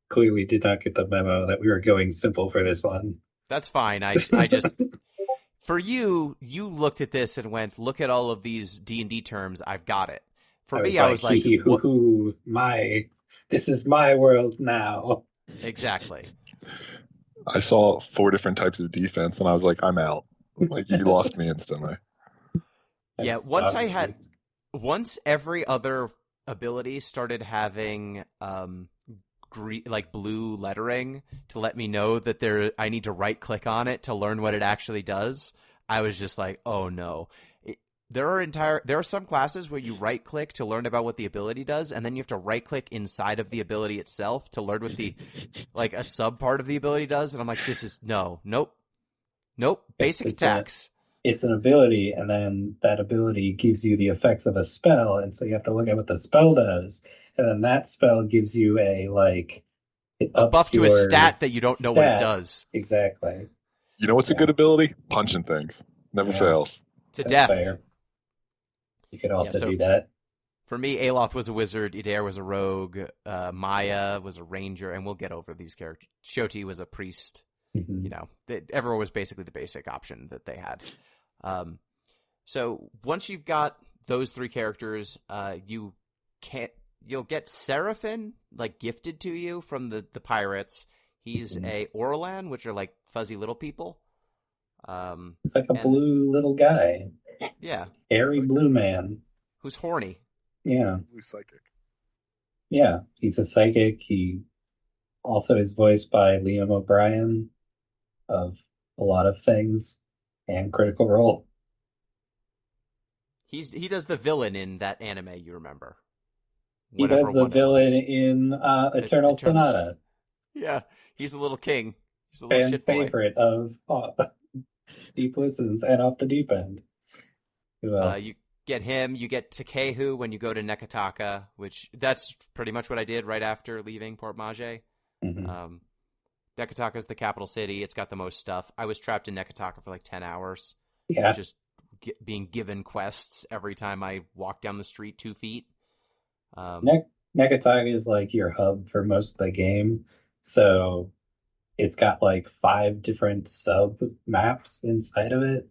clearly did not get the memo that we were going simple for this one. That's fine. I just for you looked at this and went, look at all of these D&D terms. I've got it. For me, I was like, this is my world now. Exactly. I saw 4 different types of defense, and I was like, I'm out. Like, you lost me instantly. Yeah, once every other ability started having blue lettering to let me know that I need to right click on it to learn what it actually does, I was just like, oh no. There are some classes where you right click to learn about what the ability does, and then you have to right click inside of the ability itself to learn what the a sub part of the ability does, and I'm like, this is nope. Basic attacks. It's an ability, and then that ability gives you the effects of a spell, and so you have to look at what the spell does, and then that spell gives you a buff to a stat that you don't know what it does. Exactly. You know what's a good ability? Punching things. Never fails. To death. Fair. You could also do that. For me, Aloth was a wizard, Adair was a rogue, Maya was a ranger, and we'll get over these characters. Shoti was a priest. Mm-hmm. Everyone was basically the basic option that they had. So once you've got those 3 characters, you'll get Seraphim gifted to you from the pirates. He's a Orlan, which are like fuzzy little people. It's like a blue little guy. Yeah. Hairy blue man. Who's horny. Yeah. Blue psychic. Yeah, he's a psychic. He also is voiced by Liam O'Brien of a lot of things and Critical Role. He does the villain in that anime, you remember. He does the villain in Eternal Sonata. Yeah, he's a little king. He's a little Fan shit boy. favorite of Deep Listens and Off the Deep End. Who else? You get him. You get Takehu when you go to Nekataka, which that's pretty much what I did right after leaving Port Mage. Mhm. Nekataka is the capital city. It's got the most stuff. I was trapped in Nekataka for like 10 hours. Yeah. Just being given quests every time I walked down the street 2 feet. Nekataka is like your hub for most of the game. So it's got like 5 different sub maps inside of it.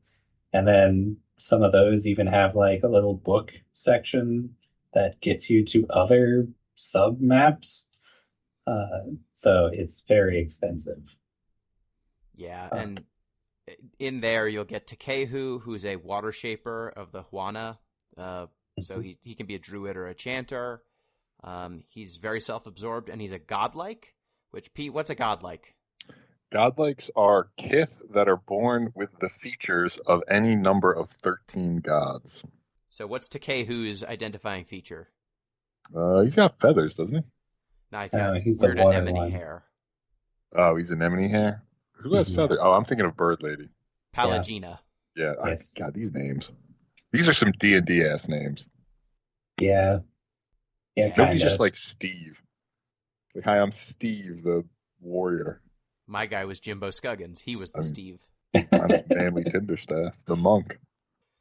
And then some of those even have like a little book section that gets you to other sub maps. So it's very extensive. Yeah, and in there you'll get Takehu, who's a water shaper of the Huana. So he can be a druid or a chanter. He's very self-absorbed, and he's a godlike. Which, Pete, what's a godlike? Godlikes are kith that are born with the features of any number of 13 gods. So what's Takehu's identifying feature? He's got feathers, doesn't he? No, he's got He's the weird water anemone one. hair. Oh, he's anemone hair? Who has Yeah. feathers? Oh, I'm thinking of Bird Lady. Palagina. Yeah, Yes. God, these names. These are some D&D ass names. Yeah. Yeah, Nobody's kinda. just like Steve. Like, hi, I'm Steve, the warrior. My guy was Jimbo Scuggins. He was the Steve. I'm Manly Tinderstaff, the monk.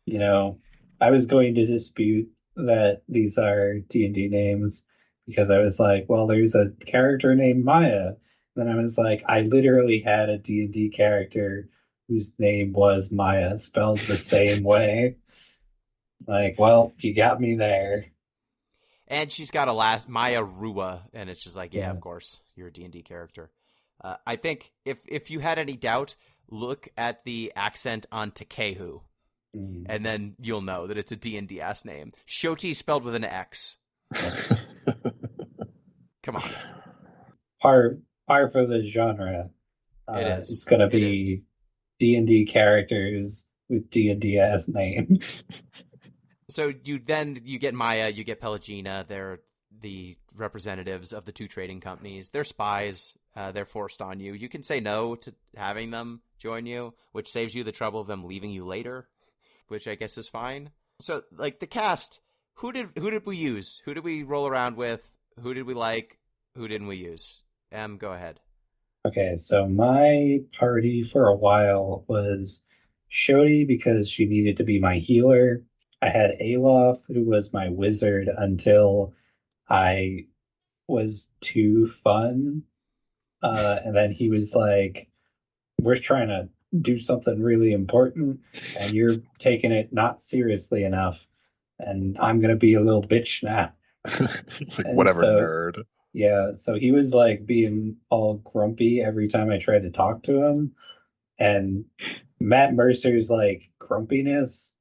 You know, I was going to dispute that these are D&D names because I was like, well, there's a character named Maya. Then I was like, I literally had a D&D character whose name was Maya, spelled the same way. Like, well, you got me there. And she's got a last Maya Rua, and it's just like, yeah, Yeah. of course, you're a D&D character. I think if you had any doubt, look at the accent on Takehu, and then you'll know that it's a D&D ass name. Shoti spelled with an X. Come on. Par for the genre. It is. It's going to It be D&D characters with D&D ass names. So you get Maya, you get Pelagina. They're the representatives of the 2 trading companies. They're spies. They're forced on you. You can say no to having them join you, which saves you the trouble of them leaving you later, which I guess is fine. So, like, the cast, who did we use? Who did we roll around with? Who did we like? Who didn't we use? Go ahead. Okay, so my party for a while was Shodi because she needed to be my healer. I had Alof, who was my wizard until I was too fun. And then he was like, we're trying to do something really important, and you're taking it not seriously enough, and I'm going to be a little bitch now. Like, And whatever, so- nerd. Yeah, so he was like being all grumpy every time I tried to talk to him. And Matt Mercer's like grumpiness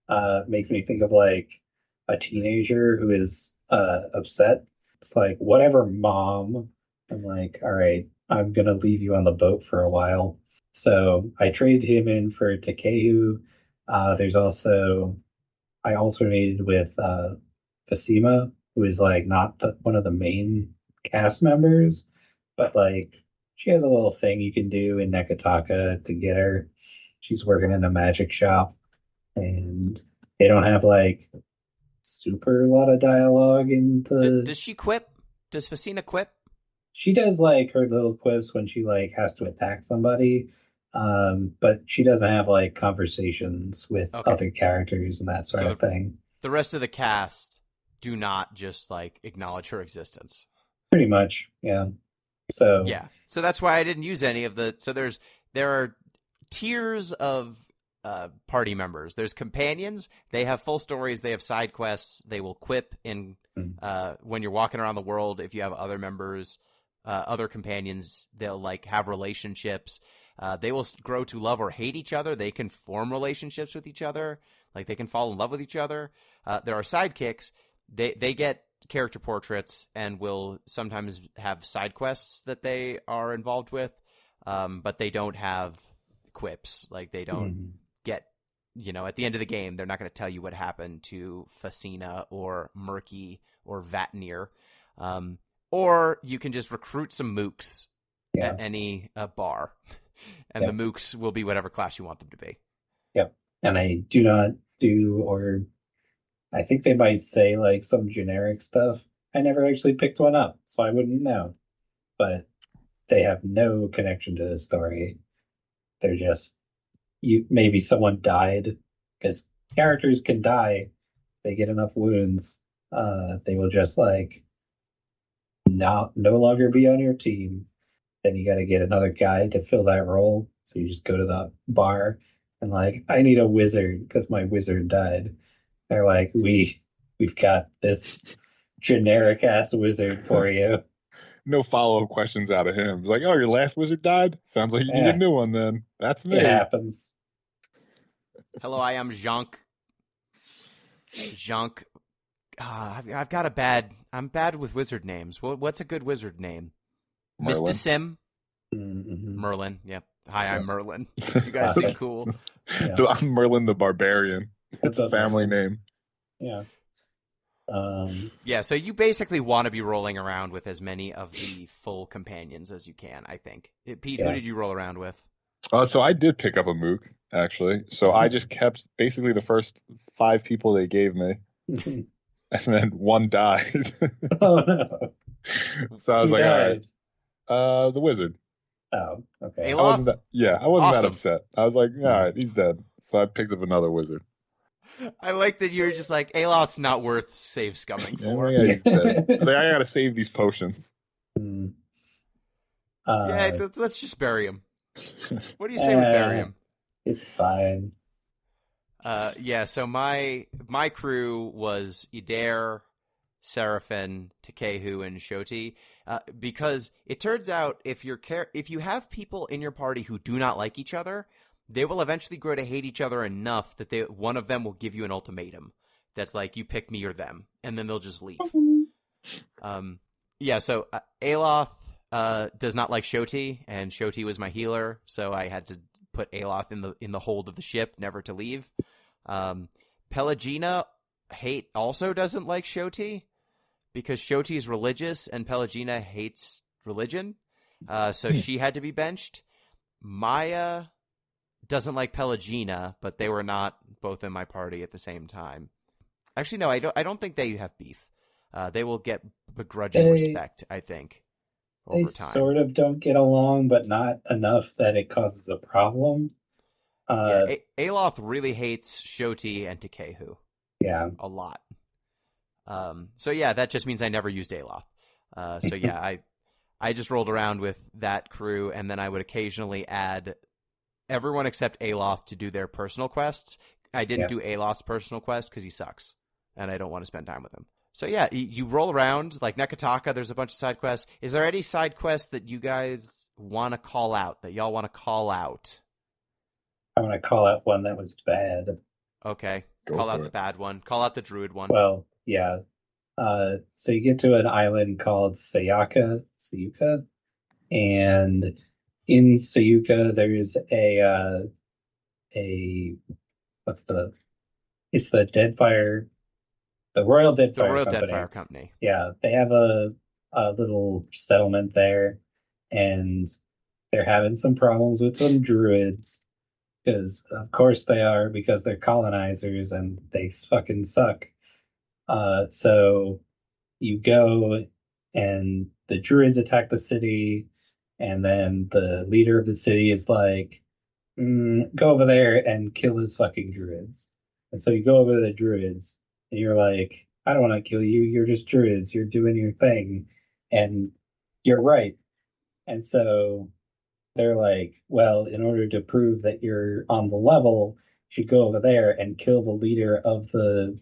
makes me think of like a teenager who is upset. It's like, whatever, mom. I'm like, all right, I'm gonna leave you on the boat for a while. So I traded him in for Takehu. There's also I alternated with Fasima, who is like not one of the main cast members, but like she has a little thing you can do in Nekataka to get her. She's working in a magic shop, and they don't have like super lot of dialogue in the. Does she quip? Does Fasina quip? She does like her little quips when she like has to attack somebody, but she doesn't have like conversations with Okay. other characters and that sort So of thing. The rest of the cast do not just like acknowledge her existence. Pretty much, yeah. So Yeah. So that's why I didn't use any of the. So there are tiers of party members. There's companions. They have full stories. They have side quests. They will quip in when you're walking around the world. If you have other members, other companions, they'll like have relationships. They will grow to love or hate each other. They can form relationships with each other. Like they can fall in love with each other. There are sidekicks. They get character portraits and will sometimes have side quests that they are involved with, but they don't have quips. Like they don't get, at the end of the game, they're not going to tell you what happened to Fasina or Murky or Vatnir. Or you can just recruit some mooks Yeah. at any bar, and Yeah. the mooks will be whatever class you want them to be. Yep. And I do not do, or I think they might say like some generic stuff. I never actually picked one up, so I wouldn't know. But they have no connection to the story. They're just maybe someone died, because characters can die. They get enough wounds. They will just like no longer be on your team. Then you got to get another guy to fill that role. So you just go to the bar and like, I need a wizard because my wizard died. They're like, we've got this generic ass wizard for you. No follow-up questions out of him. It's like, oh, your last wizard died? Sounds like you need Yeah. a new one then. That's me. It happens. Hello, I am Jean. I've got a bad. I'm bad with wizard names. What's a good wizard name? Merlin. Mr. Sim. Mm-hmm. Merlin. Yep. Hi, I'm Yep. Merlin. You guys seem cool. Yeah. I'm Merlin the Barbarian. It's a family name. Yeah. Yeah, so you basically want to be rolling around with as many of the full companions as you can, I think. Pete, Yeah. who did you roll around with? So I did pick up a mook, actually. So I just kept basically the first 5 people they gave me, and then one died. Oh no. So I was Who like, died? all right, the wizard. Oh, okay. Aloth? I wasn't that Awesome. upset. I was like, all right, he's dead. So I picked up another wizard. I like that you're just like, Aloth's not worth save scumming for. Yeah, he's dead. It's like, I gotta save these potions. Hmm. Yeah, let's just bury him. What do you say we bury him? It's fine. Yeah, so my crew was Idair, Seraphin, Takehu, and Shoti. Because it turns out if you have people in your party who do not like each other, they will eventually grow to hate each other enough that one of them will give you an ultimatum that's like, you pick me or them, and then they'll just leave. Yeah, so Aloth does not like Shoti, and Shoti was my healer, so I had to put Aloth in the hold of the ship, never to leave. Pelagina also doesn't like Shoti, because Shoti is religious and Pelagina hates religion, so she had to be benched. Maya doesn't like Pelagina, but they were not both in my party at the same time. Actually, no, I don't think they have beef. They will get begrudging respect, I think, over They time. sort of don't get along, but not enough that it causes a problem. Aloth really hates Shoti and Takehu. Yeah. A lot. So yeah, that just means I never used Aloth. So yeah, I just rolled around with that crew, and then I would occasionally add everyone except Aloth to do their personal quests. I didn't do Aloth's personal quest because he sucks, and I don't want to spend time with him. So yeah, you roll around, like Nekataka, there's a bunch of side quests. Is there any side quests that you guys want to call out, that y'all want to call out? I want to call out one that was bad. Okay, Go call for out it. the bad one. Call out the druid one. Well, yeah. So you get to an island called Sayuka, and in Sayuka there's it's the Deadfire, the Royal Deadfire the Royal Company. Deadfire Company. Yeah, they have a little settlement there, and they're having some problems with some druids, because of course they are, because they're colonizers and they fucking suck. So you go, and the druids attack the city, and then the leader of the city is like, go over there and kill those fucking druids. And so you go over to the druids, and you're like, I don't want to kill you. You're just druids. You're doing your thing. And you're right. And so they're like, well, in order to prove that you're on the level, you should go over there and kill the leader of the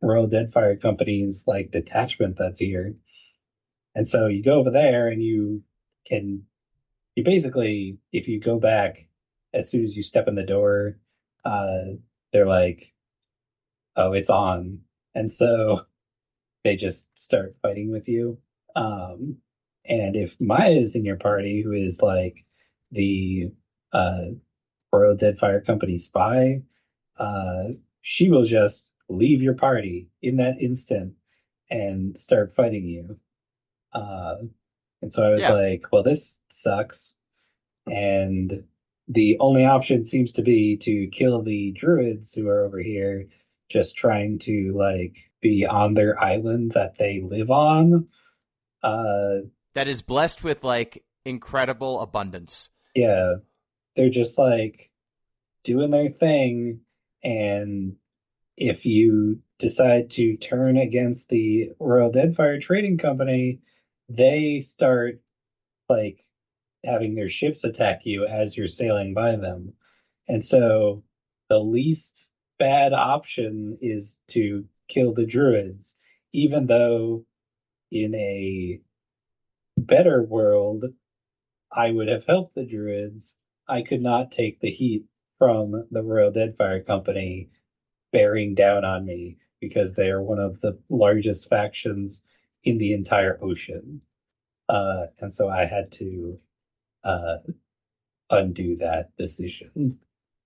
Royal Deadfire Company's like detachment that's here. And so you go over there, and you basically, if you go back as soon as you step in the door, they're like, oh, it's on. And so they just start fighting with you. And if Maya is in your party, who is like the Royal Deadfire Company spy, she will just leave your party in that instant and start fighting you. And so I was Yeah. like, well, this sucks. And the only option seems to be to kill the druids who are over here just trying to like be on their island that they live on. That is blessed with like incredible abundance. Yeah, they're just like doing their thing, and if you decide to turn against the Royal Deadfire Trading Company, they start like having their ships attack you as you're sailing by them. And so the least bad option is to kill the druids, even though in a better world, I would have helped the druids. I could not take the heat from the Royal Deadfire Company bearing down on me because they are one of the largest factions in the entire ocean. And so I had to undo that decision.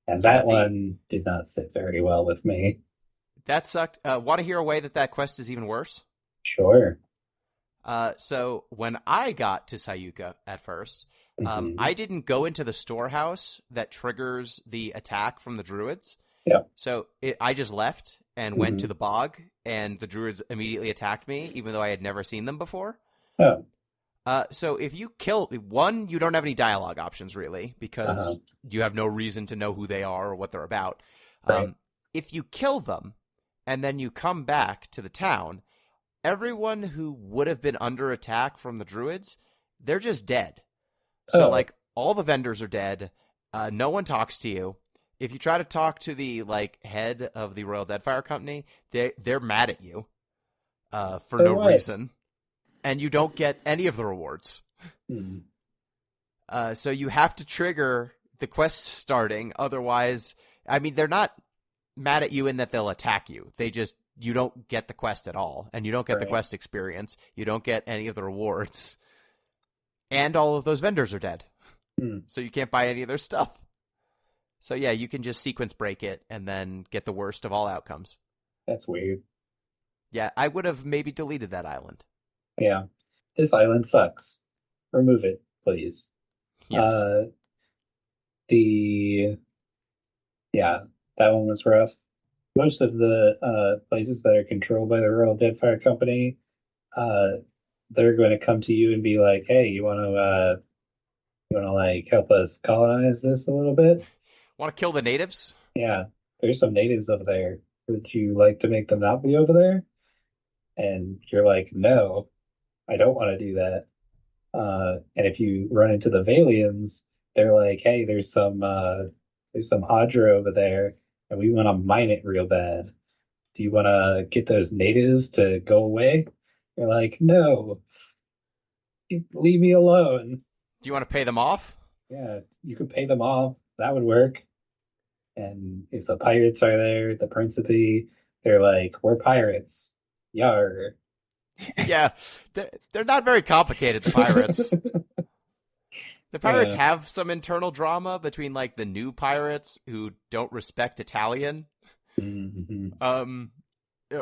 And that one did not sit very well with me. That sucked. Want to hear a way that quest is even worse? Sure. So when I got to Sayuka at first, Mhm. I didn't go into the storehouse that triggers the attack from the druids. Yeah. So I just left and went to the bog, and the druids immediately attacked me, even though I had never seen them before. Oh. So if you kill one, you don't have any dialogue options really, because you have no reason to know who they are or what they're about. Right. If you kill them and then you come back to the town, everyone who would have been under attack from the druids, they're just dead. So like all the vendors are dead. No one talks to you. If you try to talk to the like head of the Royal Deadfire Company, they're mad at you for no reason. And you don't get any of the rewards. So you have to trigger the quest starting. Otherwise, I mean, they're not mad at you in that they'll attack you. You don't get the quest at all. And you don't get the quest experience. You don't get any of the rewards. And all of those vendors are dead. So you can't buy any of their stuff. So yeah, you can just sequence break it and then get the worst of all outcomes. That's weird. Yeah, I would have maybe deleted that island. Yeah. This island sucks. Remove it, please. Yes. That one was rough. Most of the places that are controlled by the Royal Deadfire Company, they're going to come to you and be like, "Hey, you want to like help us colonize this a little bit? Want to kill the natives? Yeah, there's some natives over there. Would you like to make them not be over there?" And you're like, "No, I don't want to do that." And if you run into the Valians, they're like, "Hey, there's some Hadra over there, and we want to mine it real bad. Do you want to get those natives to go away?" You're like, "No, leave me alone." Do you want to pay them off? Yeah, you could pay them off. That would work. And if the pirates are there, the Principe, they're like, "We're pirates. Yar." Yeah, they're not very complicated, the pirates. The pirates have some internal drama between like the new pirates who don't respect Italian.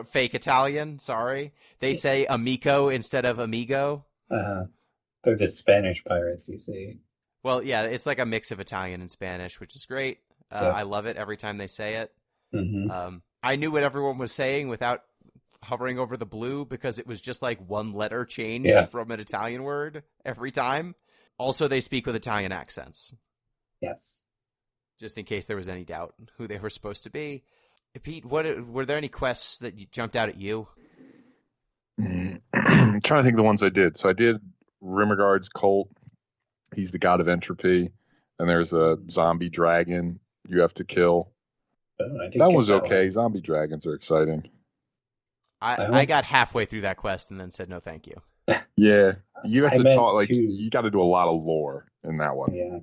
Fake Italian, sorry. They say amico instead of amigo. They're the Spanish pirates, you see. Well, yeah, it's like a mix of Italian and Spanish, which is great. I love it every time they say it. I knew what everyone was saying without hovering over the blue because it was just like one letter changed from an Italian word every time. Also, they speak with Italian accents. Yes. Just in case there was any doubt who they were supposed to be. Pete, were there any quests that jumped out at you? I'm trying to think of the ones I did. So I did Rimmergard's cult. He's the god of entropy. And there's a zombie dragon you have to kill. That was okay. One. Zombie dragons are exciting. I got halfway through that quest and then said no thank you. Yeah. You have to talk, like, you got to do a lot of lore in that one. Yeah.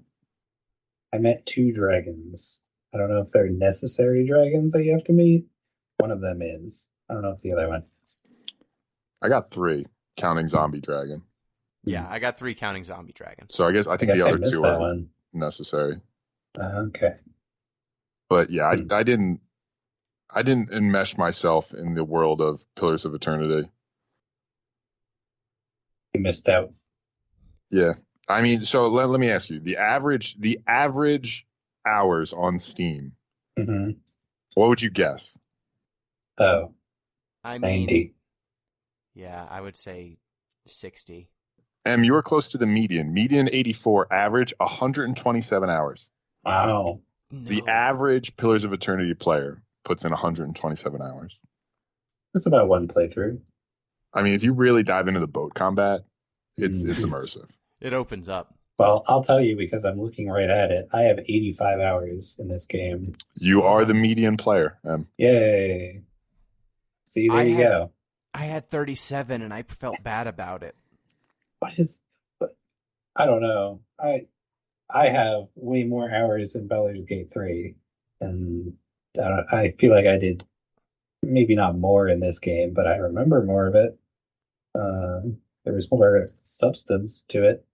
I met 2 dragons. I don't know if they're necessary dragons that you have to meet. One of them is. I don't know if the other one is. I got 3, counting zombie dragon. Yeah, I got 3 counting zombie dragon. So I think the other 2 are necessary. Okay. But yeah, I didn't enmesh myself in the world of Pillars of Eternity. You missed out. Yeah. I mean, so let me ask you, the average hours on Steam, Hmm. what would you guess? Oh, I mean, 90. yeah, I would say 60. You were close to the median. Median 84, average 127 hours. Wow. The No. average Pillars of Eternity player puts in 127 hours. That's about one playthrough. I mean, if you really dive into the boat combat, it's Mm. immersive. It opens up. Well, I'll tell you because I'm looking right at it. I have 85 hours in this game. You are the median player. Yay. See, there you go. I had 37 and I felt bad about it. But I don't know. I have way more hours in Baldur's Gate 3, and I feel like I did maybe not more in this game, but I remember more of it. There was more substance to it.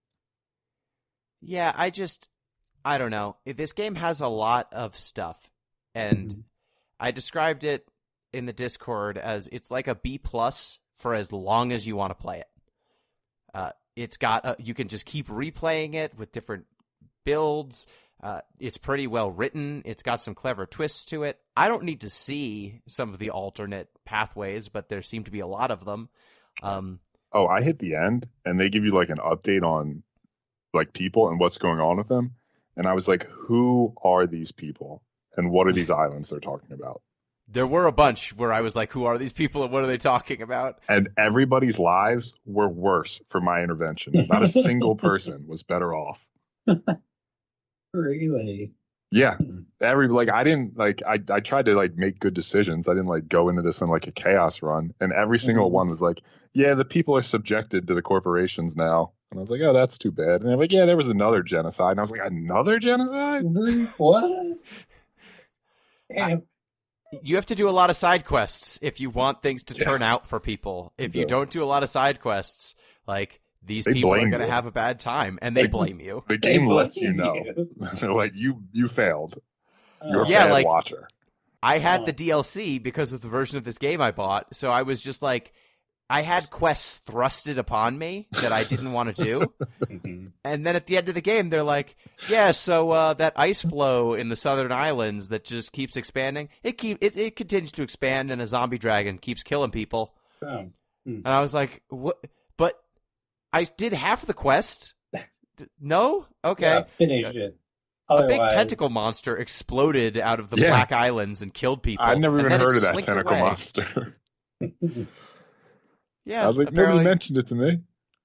Yeah, I don't know. This game has a lot of stuff, and I described it in the Discord as it's like a B+ for as long as you want to play it. It's got you can just keep replaying it with different builds. It's pretty well written. It's got some clever twists to it. I don't need to see some of the alternate pathways, but there seem to be a lot of them. Oh, I hit the end, and they give you like an update on like people and what's going on with them. And I was like, who are these people? And what are these islands they're talking about? There were a bunch where I was like, who are these people and what are they talking about? And everybody's lives were worse for my intervention. Not a single person was better off. Really? Yeah. I tried to like make good decisions. I didn't like go into this in like a chaos run. And every single one was like, yeah, the people are subjected to the corporations now. And I was like, oh, that's too bad. And they're like, yeah, there was another genocide. And I was like, another genocide? What? Damn. You have to do a lot of side quests if you want things to turn out for people. If you don't do a lot of side quests, like these people are going to have a bad time, and they blame you. The game lets you know. They're like, you failed. You're a bad watcher. I had the DLC because of the version of this game I bought, so I was just like, I had quests thrusted upon me that I didn't want to do. And then at the end of the game, they're like, yeah, so that ice flow in the southern islands that just keeps expanding, it continues to expand, and a zombie dragon keeps killing people. And I was like, what? But I did half the quest. No? Okay. Yeah, finish it. A big tentacle monster exploded out of the Black Islands and killed people. I never even heard of that tentacle monster. Yeah, I was like, nobody mentioned it to me.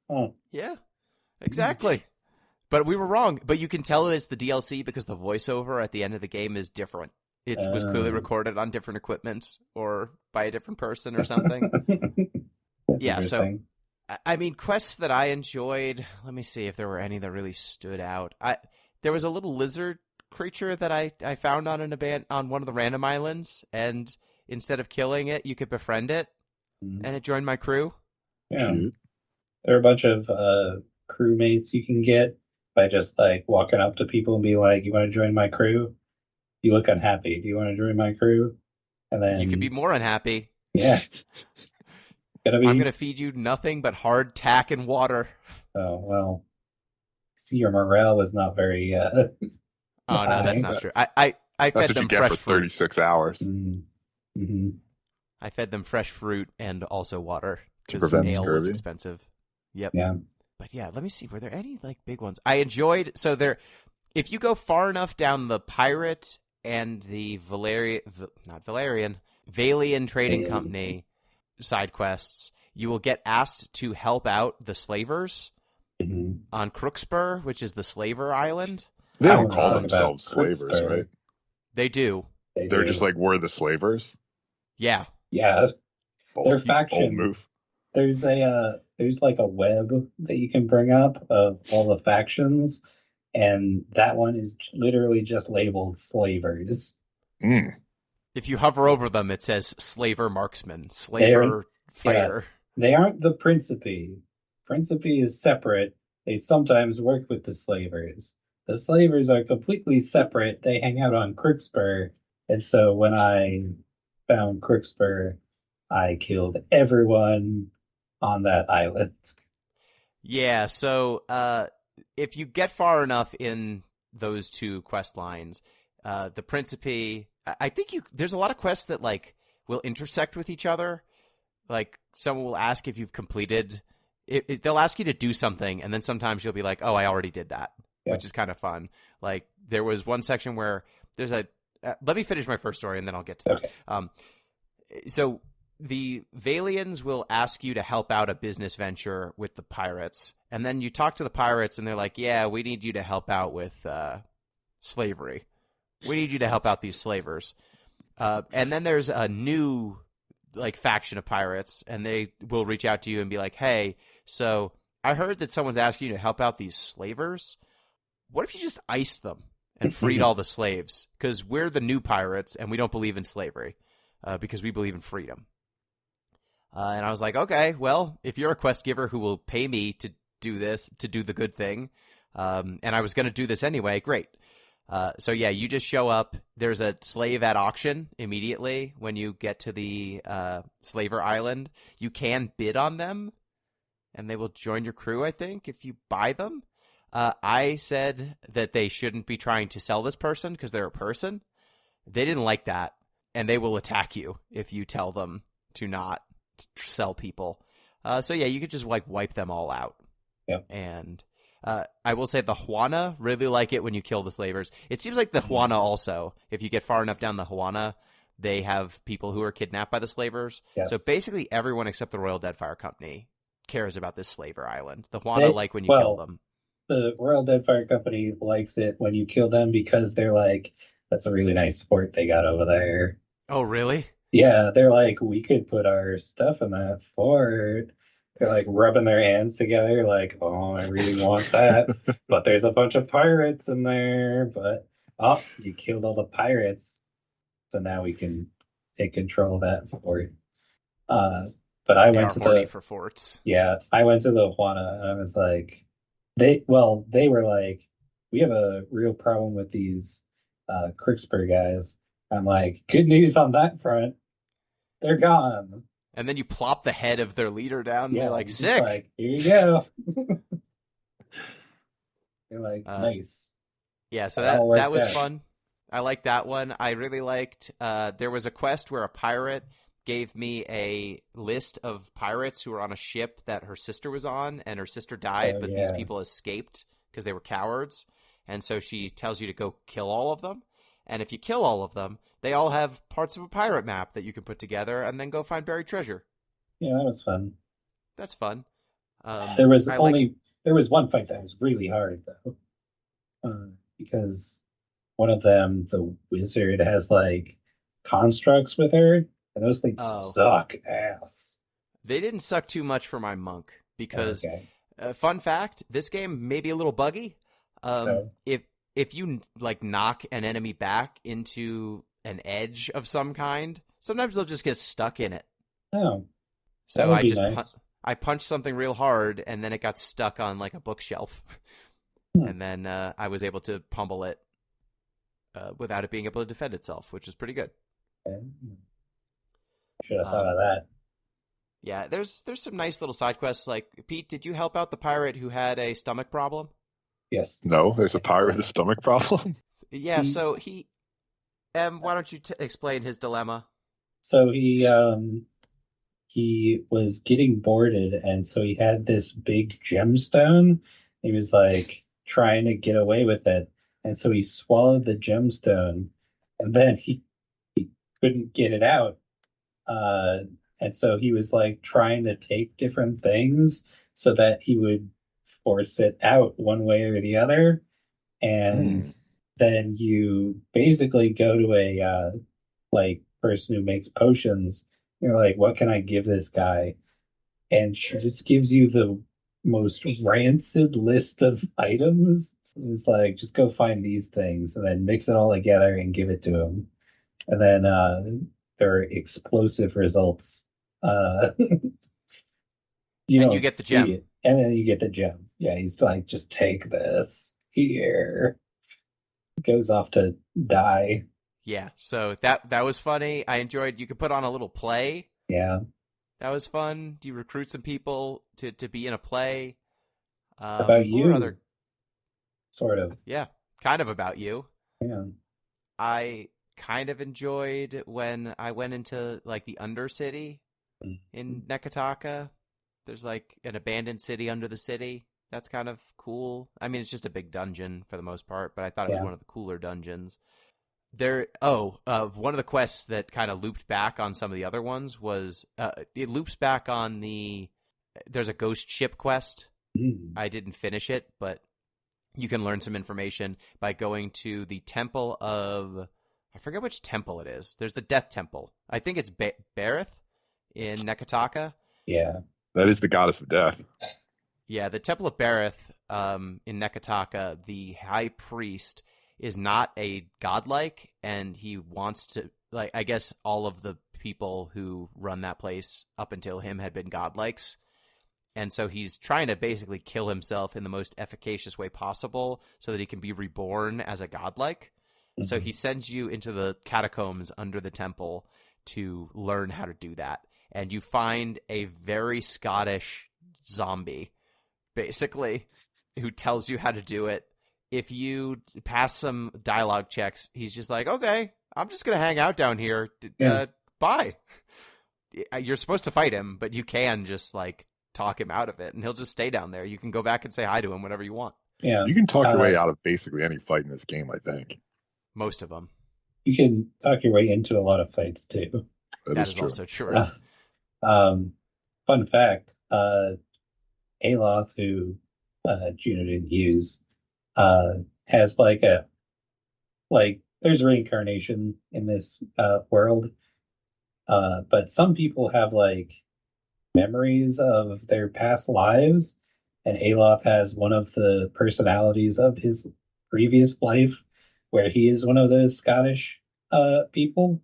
Oh. Yeah, exactly. But we were wrong. But you can tell that it's the DLC because the voiceover at the end of the game is different. It was clearly recorded on different equipment or by a different person or something. Yeah, so, I mean, quests that I enjoyed, let me see if there were any that really stood out. There was a little lizard creature that I found on on one of the random islands, and instead of killing it, you could befriend it. And it joined my crew. Yeah. There are a bunch of crewmates you can get by just like walking up to people and be like, you want to join my crew? You look unhappy. Do you want to join my crew? And then you could be more unhappy. Yeah. I'm going to feed you nothing but hard tack and water. Oh, well. See, your morale was not very oh, no, that's not true. I fed them fresh fruit. 36 hours. Mm-hmm. I fed them fresh fruit and also water because ale was expensive. Yep. Yeah. But yeah, let me see. Were there any like big ones? I enjoyed. So there, if you go far enough down the pirate and the Valian Trading Company side quests, you will get asked to help out the slavers on Crookspur, which is the slaver island. They don't call themselves slavers, right? They do. They're just like, we're the slavers. Yeah. Yeah. Their faction. Move. There's like a web that you can bring up of all the factions, and that one is literally just labeled slavers. If you hover over them, it says slaver marksman, slaver fighter. Yeah, they aren't the Principi. Principi is separate. They sometimes work with the slavers. The slavers are completely separate. They hang out on Crookspur, and so when I found Crookspur, I killed everyone on that island. Yeah, so if you get far enough in those two quest lines, the Principe, I think there's a lot of quests that like will intersect with each other. Like someone will ask if you've completed they'll ask you to do something, and then sometimes you'll be like, oh, I already did that, which is kind of fun. Like there was one section where there's let me finish my first story and then I'll get to that. So the Valians will ask you to help out a business venture with the pirates, and then you talk to the pirates and they're like, yeah, we need you to help out with slavery. We need you to help out these slavers. And then there's a new like faction of pirates, and they will reach out to you and be like, hey, so I heard that someone's asking you to help out these slavers. What if you just iced them and freed all the slaves? Because we're the new pirates and we don't believe in slavery because we believe in freedom. And I was like, okay, well, if you're a quest giver who will pay me to do this, to do the good thing, and I was going to do this anyway, great. So yeah, you just show up. There's a slave at auction immediately when you get to the slaver island. You can bid on them, and they will join your crew, I think, if you buy them. I said that they shouldn't be trying to sell this person because they're a person. They didn't like that, and they will attack you if you tell them to not sell people. So yeah, you could just like wipe them all out. Yep. And I will say the Juana really like it when you kill the slavers. It seems like the Juana also, if you get far enough down the Juana, they have people who are kidnapped by the slavers. Yes. So basically everyone except the Royal Deadfire Company cares about this slaver island. The Juana like when you kill them. The Royal Deadfire Company likes it when you kill them because they're like, that's a really nice fort they got over there. Oh, really? Yeah, they're like, we could put our stuff in that fort. They're like rubbing their hands together, like, oh, I really want that. But there's a bunch of pirates in there. But, oh, you killed all the pirates. So now we can take control of that fort. But I went to the for forts. Yeah, I went to the Juana and I was like, they were like, we have a real problem with these Crixper guys. I'm like, good news on that front. They're gone. And then you plop the head of their leader down. And they're like, sick. Like, here you go. They're like, nice. Yeah, so that was fun. I liked that one. I really liked, there was a quest where a pirate gave me a list of pirates who were on a ship that her sister was on, and her sister died, but these people escaped because they were cowards. And so she tells you to go kill all of them. And if you kill all of them, they all have parts of a pirate map that you can put together and then go find buried treasure. Yeah, that was fun. That's fun. There was one fight that was really hard, though. Because one of them, the wizard, has, like, constructs with her, and those things suck ass. They didn't suck too much for my monk, because, fun fact, this game may be a little buggy. If you like knock an enemy back into an edge of some kind, sometimes they'll just get stuck in it. Oh, so I punched something real hard, and then it got stuck on like a bookshelf, and then I was able to pummel it without it being able to defend itself, which is pretty good. Should have thought of that. Yeah, there's some nice little side quests. Like, Pete, did you help out the pirate who had a stomach problem? Yes. No, there's a pirate with a stomach problem. Yeah, so he why don't you explain his dilemma? So he was getting boarded, and so he had this big gemstone. He was like trying to get away with it, and so he swallowed the gemstone, and then he couldn't get it out. And so he was like trying to take different things so that he would force it out one way or the other. And then you basically go to a like person who makes potions. You're like, what can I give this guy? And she just gives you the most rancid list of items. It's like, just go find these things and then mix it all together and give it to him. And then there are explosive results. You get the gem. It. And then you get the gem. Yeah, he's like, just take this here. Goes off to die. Yeah, so that was funny. I enjoyed. You could put on a little play. Yeah, that was fun. Do you recruit some people to be in a play? About what were you, other? sort of. Yeah, kind of about you. Yeah. I kind of enjoyed when I went into like the Undercity in Nekataka. There's like an abandoned city under the city. That's kind of cool. I mean, it's just a big dungeon for the most part, but I thought it was Yeah. one of the cooler dungeons. One of the quests that kind of looped back on some of the other ones was it loops back on there's a ghost ship quest. Mm. I didn't finish it, but you can learn some information by going to the temple of, I forget which temple it is. There's the Death Temple. I think it's Barith in Nekataka. Yeah. That is the goddess of death. Yeah, the Temple of Barith in Nekataka, the high priest is not a godlike, and he wants to, like, I guess all of the people who run that place up until him had been godlikes. And so he's trying to basically kill himself in the most efficacious way possible so that he can be reborn as a godlike. Mm-hmm. So he sends you into the catacombs under the temple to learn how to do that. And you find a very Scottish zombie, basically, who tells you how to do it. If you pass some dialogue checks, he's just like, okay, I'm just going to hang out down here. Bye. You're supposed to fight him, but you can just, like, talk him out of it, and he'll just stay down there. You can go back and say hi to him whenever you want. Yeah. You can talk your way out of basically any fight in this game, I think. Most of them. You can talk your way into a lot of fights, too. That is true. also true. Fun fact, Aloth, who Gino didn't use, has there's reincarnation in this world, but some people have like memories of their past lives, and Aloth has one of the personalities of his previous life where he is one of those Scottish people.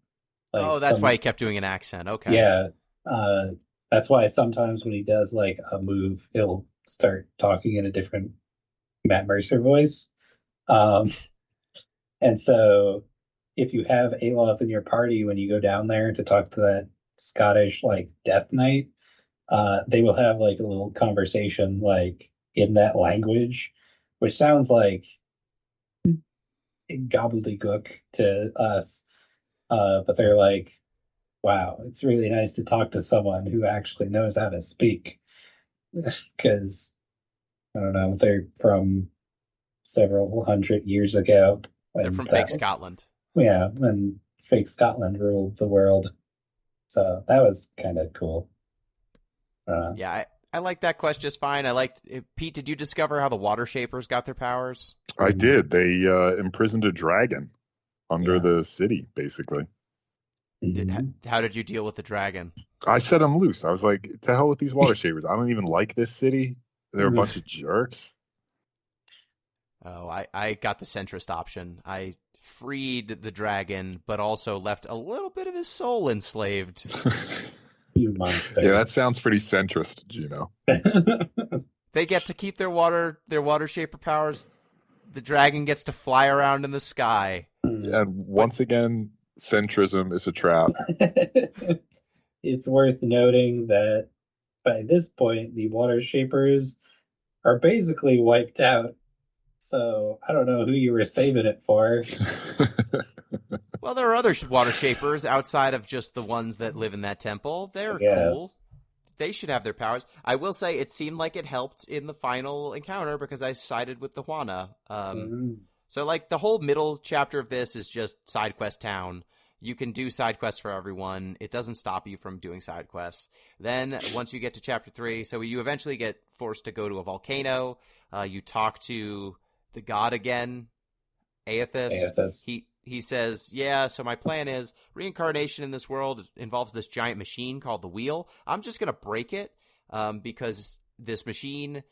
That's why he kept doing an accent. Okay. Yeah. That's why sometimes when he does like a move, he'll start talking in a different Matt Mercer voice. And so if you have Aloth in your party when you go down there to talk to that Scottish like Death Knight, they will have like a little conversation like in that language, which sounds like gobbledygook to us. But they're like, wow, it's really nice to talk to someone who actually knows how to speak. Because, I don't know, they're from several hundred years ago. They're from fake Scotland. Yeah, when fake Scotland ruled the world. So that was kind of cool. Yeah, I like that quest just fine. Pete, did you discover how the water shapers got their powers? I did. They imprisoned a dragon under the city, basically. How did you deal with the dragon? I set him loose. I was like, to hell with these water shapers. I don't even like this city. They're a bunch of jerks. Oh, I got the centrist option. I freed the dragon, but also left a little bit of his soul enslaved. You monster. Yeah, that sounds pretty centrist, Gino. They get to keep their water shaper powers. The dragon gets to fly around in the sky. And once again, centrism is a trap. It's worth noting that by this point, the water shapers are basically wiped out. So I don't know who you were saving it for. Well, there are other water shapers outside of just the ones that live in that temple. They're cool. They should have their powers. I will say it seemed like it helped in the final encounter because I sided with the Juana. So, like, the whole middle chapter of this is just side quest town. You can do side quests for everyone. It doesn't stop you from doing side quests. Then, once you get to chapter 3, so you eventually get forced to go to a volcano. You talk to the god again, Aethys. He says, yeah, so my plan is reincarnation in this world involves this giant machine called the Wheel. I'm just going to break it because this machine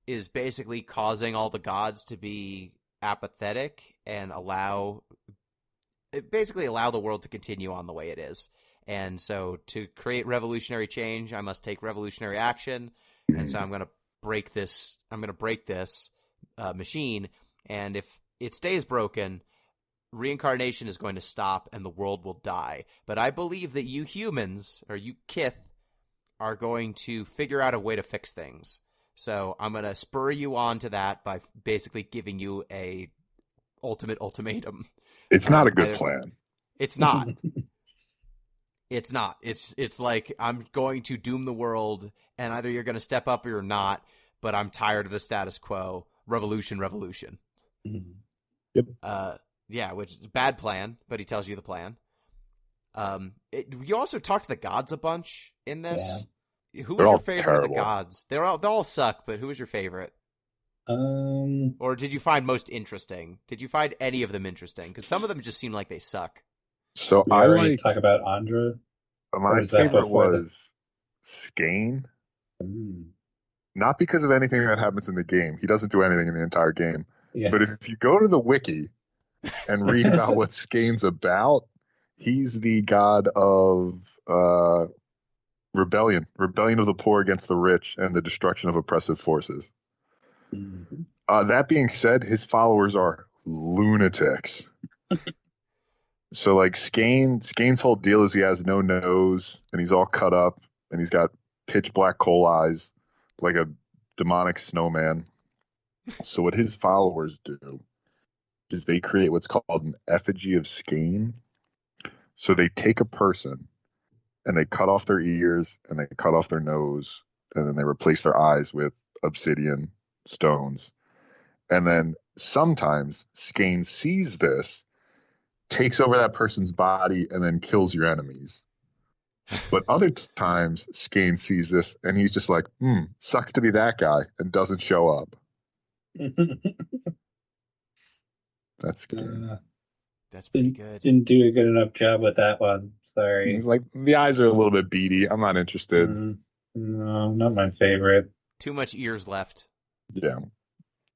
is basically causing all the gods to be apathetic and allow the world to continue on the way it is. And so to create revolutionary change, I must take revolutionary action. And so I'm going to break this machine. And if it stays broken, reincarnation is going to stop and the world will die. But I believe that you humans, or you Kith, are going to figure out a way to fix things. So I'm going to spur you on to that by basically giving you a ultimatum. It's not a good Either- plan. It's not. It's not. It's like I'm going to doom the world, and either you're going to step up or you're not, but I'm tired of the status quo. Revolution. Yep. Yeah, which is a bad plan, but he tells you the plan. You also talk to the gods a bunch in this. Who They're was your all favorite of the terrible. gods? They all suck, but who was your favorite? Or did you find most interesting? Did you find any of them interesting? Because some of them just seem like they suck. So We I already like talk about Andra. my is that favorite before the- was Skane. Mm, Not because of anything that happens in the game. He doesn't do anything in the entire game. yeah. But if you go to the wiki and read about what Skane's about, he's the god of rebellion of the poor against the rich, and the destruction of oppressive forces. Mhm. That being said, his followers are lunatics. So like Skane's whole deal is he has no nose, and he's all cut up, and he's got pitch black coal eyes like a demonic snowman. So what his followers do is they create what's called an effigy of Skane. So they take a person and they cut off their ears and they cut off their nose, and then they replace their eyes with obsidian stones. And then sometimes Skane sees this, takes over that person's body, and then kills your enemies. But other times Skane sees this and he's just like, sucks to be that guy, and doesn't show up. That's Skane. That's pretty good. Didn't do a good enough job with that one. Sorry. He's like, the eyes are a little bit beady. I'm not interested. No, not my favorite. Too much ears left. Yeah.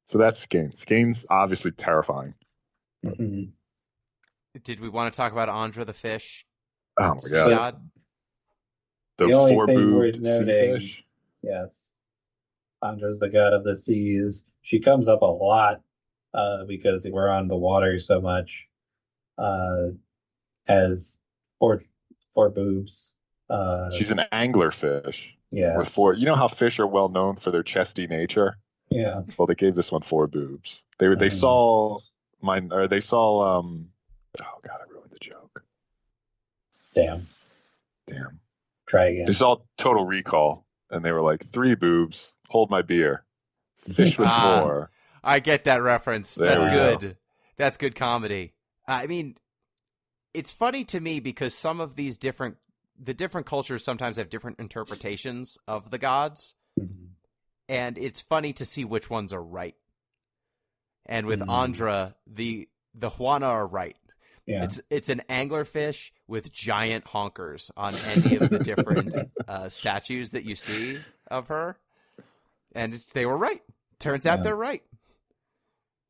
So that's Skane. Skane's obviously terrifying. Mhm. Did we want to talk about Andra the fish? Oh my Sea god. god? The The only thing four-boobed worth sea noting- fish. Yes. Andra's the god of the seas. She comes up a lot because we're on the water so much. Has four boobs. She's an angler fish Yes. with four. You know how fish are well known for their chesty nature? Yeah. Well, they gave this one four boobs. They saw mine, or they saw oh god, I ruined the joke. Damn. Try again. They saw Total Recall and they were like, 3 boobs, hold my beer. Fish with Ah. 4. I get that reference. There That's we go. good. That's good comedy. I mean, it's funny to me because some of these different cultures sometimes have different interpretations of the gods, Mhm. and it's funny to see which ones are right. And with Andra, the Juana are right. Yeah. It's an anglerfish with giant honkers on any of the different statues that you see of her, and they were right. Turns out they're right.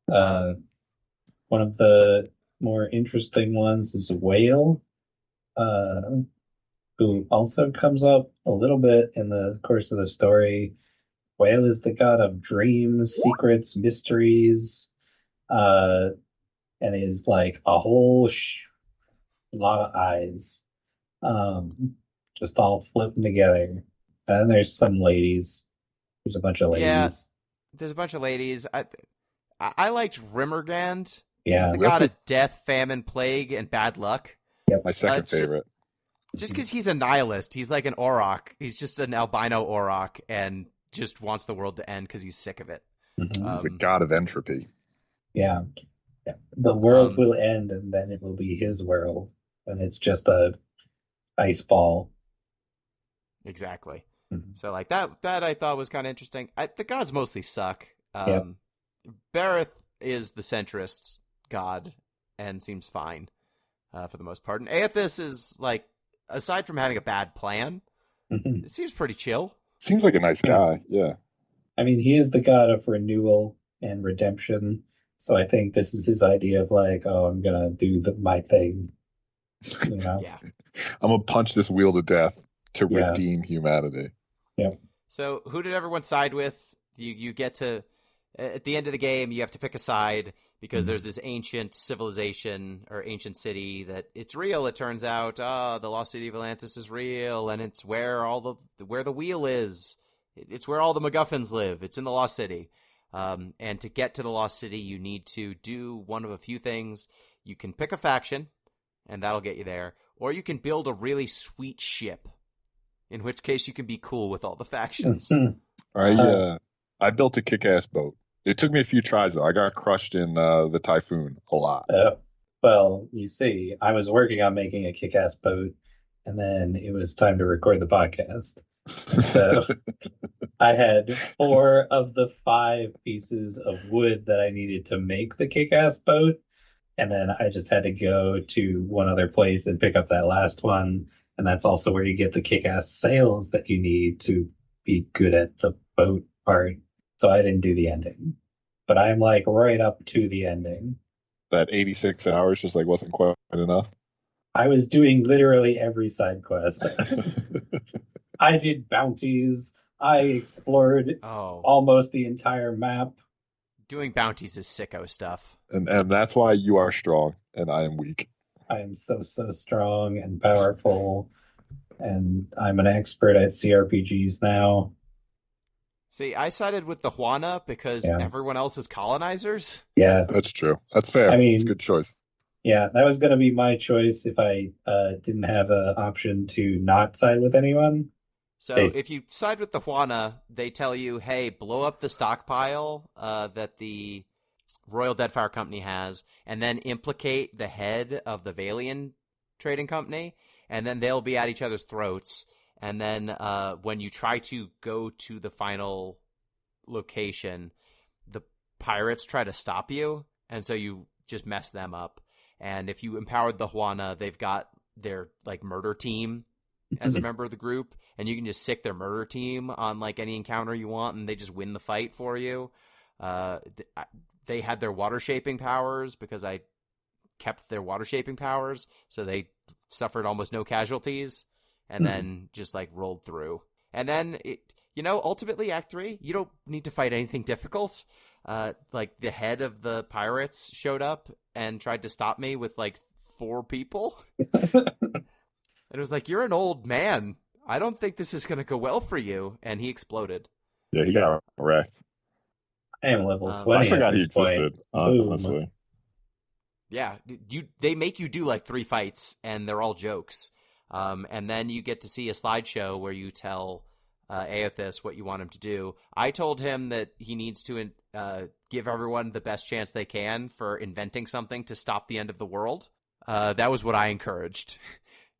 One of the more interesting ones is Whale, who also comes up a little bit in the course of the story. Whale is the god of dreams, secrets, mysteries, and is like a whole lot of eyes, just all flipping together. And then there's some ladies. There's a bunch of ladies. Yeah. There's a bunch of ladies. I liked Rimmergand. Yeah. He's the god of death, famine, plague, and bad luck. My second favorite. Just because he's a nihilist. He's like an Auroch. He's just an albino Auroch and just wants the world to end because he's sick of it. Mhm. He's the god of entropy. Yeah. The world will end, and then it will be his world, and it's just a ice ball. Exactly. Mhm. So like that I thought was kind of interesting. The gods mostly suck. Yep. Bareth is the centrist god and seems fine for the most part. And Aethys is like, aside from having a bad plan, Mhm. it seems pretty chill. Seems like a nice guy. Yeah. I mean, he is the god of renewal and redemption, so I think this is his idea of like, oh, I'm gonna do my thing, you know? Yeah. I'm gonna punch this wheel to death to Yeah. redeem humanity. So who did everyone side with? You get to, at the end of the game, you have to pick a side because there's this ancient civilization or ancient city that it's real. It turns out, the lost city of Atlantis is real, and it's where where the wheel is It's where all the MacGuffins live. It's in the Lost City. And to get to the Lost City, you need to do one of a few things. You can pick a faction, and that'll get you there. Or you can build a really sweet ship, in which case you can be cool with all the factions. I built a kick-ass boat. It took me a few tries, though. I got crushed in the Typhoon a lot. Well, you see, I was working on making a kick-ass boat, and then it was time to record the podcast. So I had 4 of the 5 pieces of wood that I needed to make the kick-ass boat, and then I just had to go to one other place and pick up that last one, and that's also where you get the kick-ass sails that you need to be good at the boat part. So I didn't do the ending, but I'm like right up to the ending. That 86 hours just like wasn't quite enough. I was doing literally every side quest. I did bounties. I explored almost the entire map. Doing bounties is sicko stuff. And that's why you are strong and I am weak. I am so strong and powerful, and I'm an expert at CRPGs now. See, I sided with the Juana because everyone else is colonizers. Yeah. That's true. That's fair. I mean, it's a good choice. Yeah, that was going to be my choice if I didn't have an option to not side with anyone. So if you side with the Juana, they tell you, hey, blow up the stockpile that the Royal Deadfire Company has, and then implicate the head of the Valian Trading Company, and then they'll be at each other's throats. And then when you try to go to the final location, the pirates try to stop you, and so you just mess them up. And if you empowered the Juana, they've got their like murder team as a member of the group, and you can just sick their murder team on like any encounter you want, and they just win the fight for you. They had their water shaping powers because I kept their water shaping powers, so they suffered almost no casualties. And then just like rolled through. And then, ultimately Act 3, you don't need to fight anything difficult. Like the head of the pirates showed up and tried to stop me with like 4 people. And it was like, you're an old man. I don't think this is going to go well for you. And he exploded. Yeah, he got wrecked. I am level 20. I forgot he existed, honestly. Yeah, they make you do like 3 fights, and they're all jokes. And then you get to see a slideshow where you tell Aethys what you want him to do. I told him that he needs to give everyone the best chance they can for inventing something to stop the end of the world. That was what I encouraged.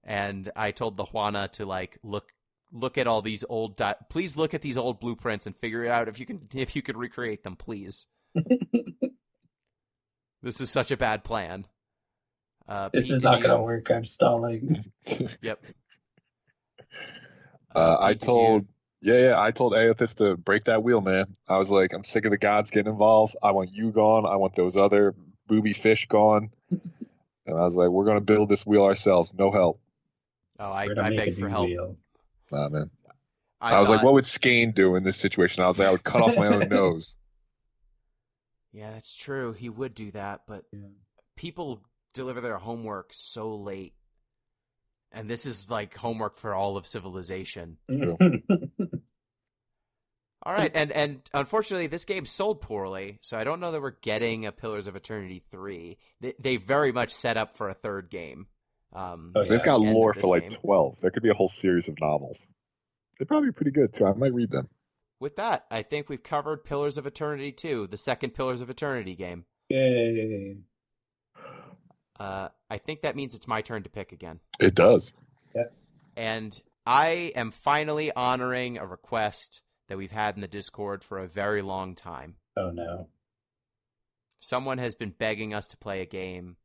And I told the Juana to like look at all these old please look at these old blueprints and figure it out if you could recreate them, please. This is such a bad plan. This Pete, is not going to work. I'm stalling. Yep. I told Aethys to break that wheel, man. I was like, I'm sick of the gods getting involved. I want you gone. I want those other booby fish gone. And I was like, we're going to build this wheel ourselves. No help. Oh, I begged for help. Wheel. Nah, man. I was like, what would Skane do in this situation? I was like, I would cut off my own nose. Yeah, that's true. He would do that, but people deliver their homework so late, and this is like homework for all of civilization. All right, and unfortunately this game sold poorly, so I don't know that we're getting a Pillars of Eternity 3. They very much set up for a 3rd game. They've got lore for like 12. There could be a whole series of novels. They're probably pretty good too. I might read them. With that, I think we've covered Pillars of Eternity 2, the second Pillars of Eternity game. Yay. I think that means it's my turn to pick again. It does. Yes. And I am finally honoring a request that we've had in the Discord for a very long time. Oh, no. Someone has been begging us to play a game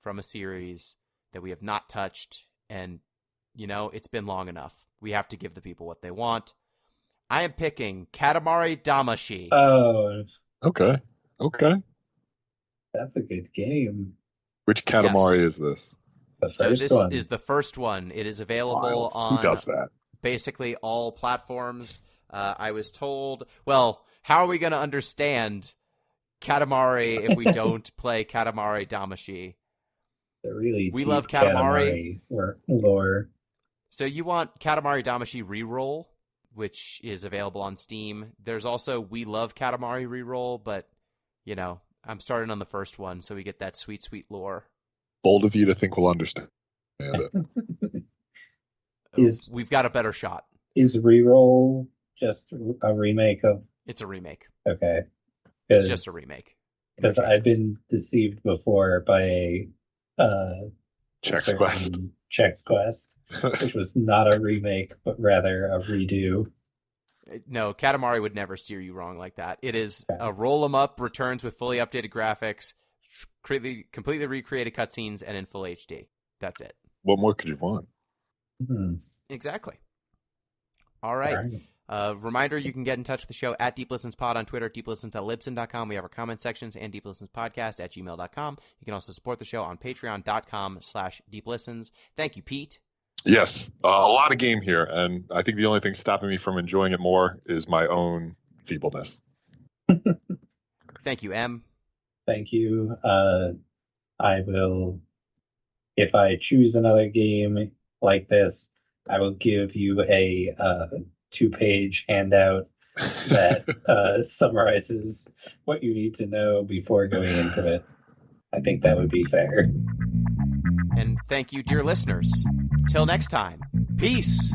from a series that we have not touched, and, it's been long enough. We have to give the people what they want. I am picking Katamari Damacy. Oh. Okay. That's a good game. Which Katamari is this? So this is the first one. It is available on Who does that? Basically all platforms. I was told, well, how are we going to understand Katamari if we don't play Katamari Damacy? We love Katamari lore. So you want Katamari Damacy reroll, which is available on Steam. There's also We Love Katamari Reroll, but, you know, I'm starting on the first one, so we get that sweet, sweet lore. Bold of you to think we'll understand it. We've got a better shot. Is Reroll just a remake of... It's a remake. Okay. It's just a remake. Because I've been deceived before by a Chex Quest. Chex Quest, which was not a remake, but rather a redo. No, Katamari would never steer you wrong like that. It is a roll 'em up, returns with fully updated graphics, completely recreated cutscenes, and in full HD. That's it. What more could you want? Exactly. All right. Reminder, you can get in touch with the show at Deep Listens Pod on Twitter, deeplistens@libsyn.com. We have our comment sections and deeplistenspodcast@gmail.com. You can also support the show on patreon.com/deeplistens. Thank you, Pete. Yes, a lot of game here, and I think the only thing stopping me from enjoying it more is my own feebleness. Thank you, M. Thank you. I will, if I choose another game like this, I will give you a 2-page handout that summarizes what you need to know before going into it. I think that would be fair. And thank you, dear listeners. Till next time, peace.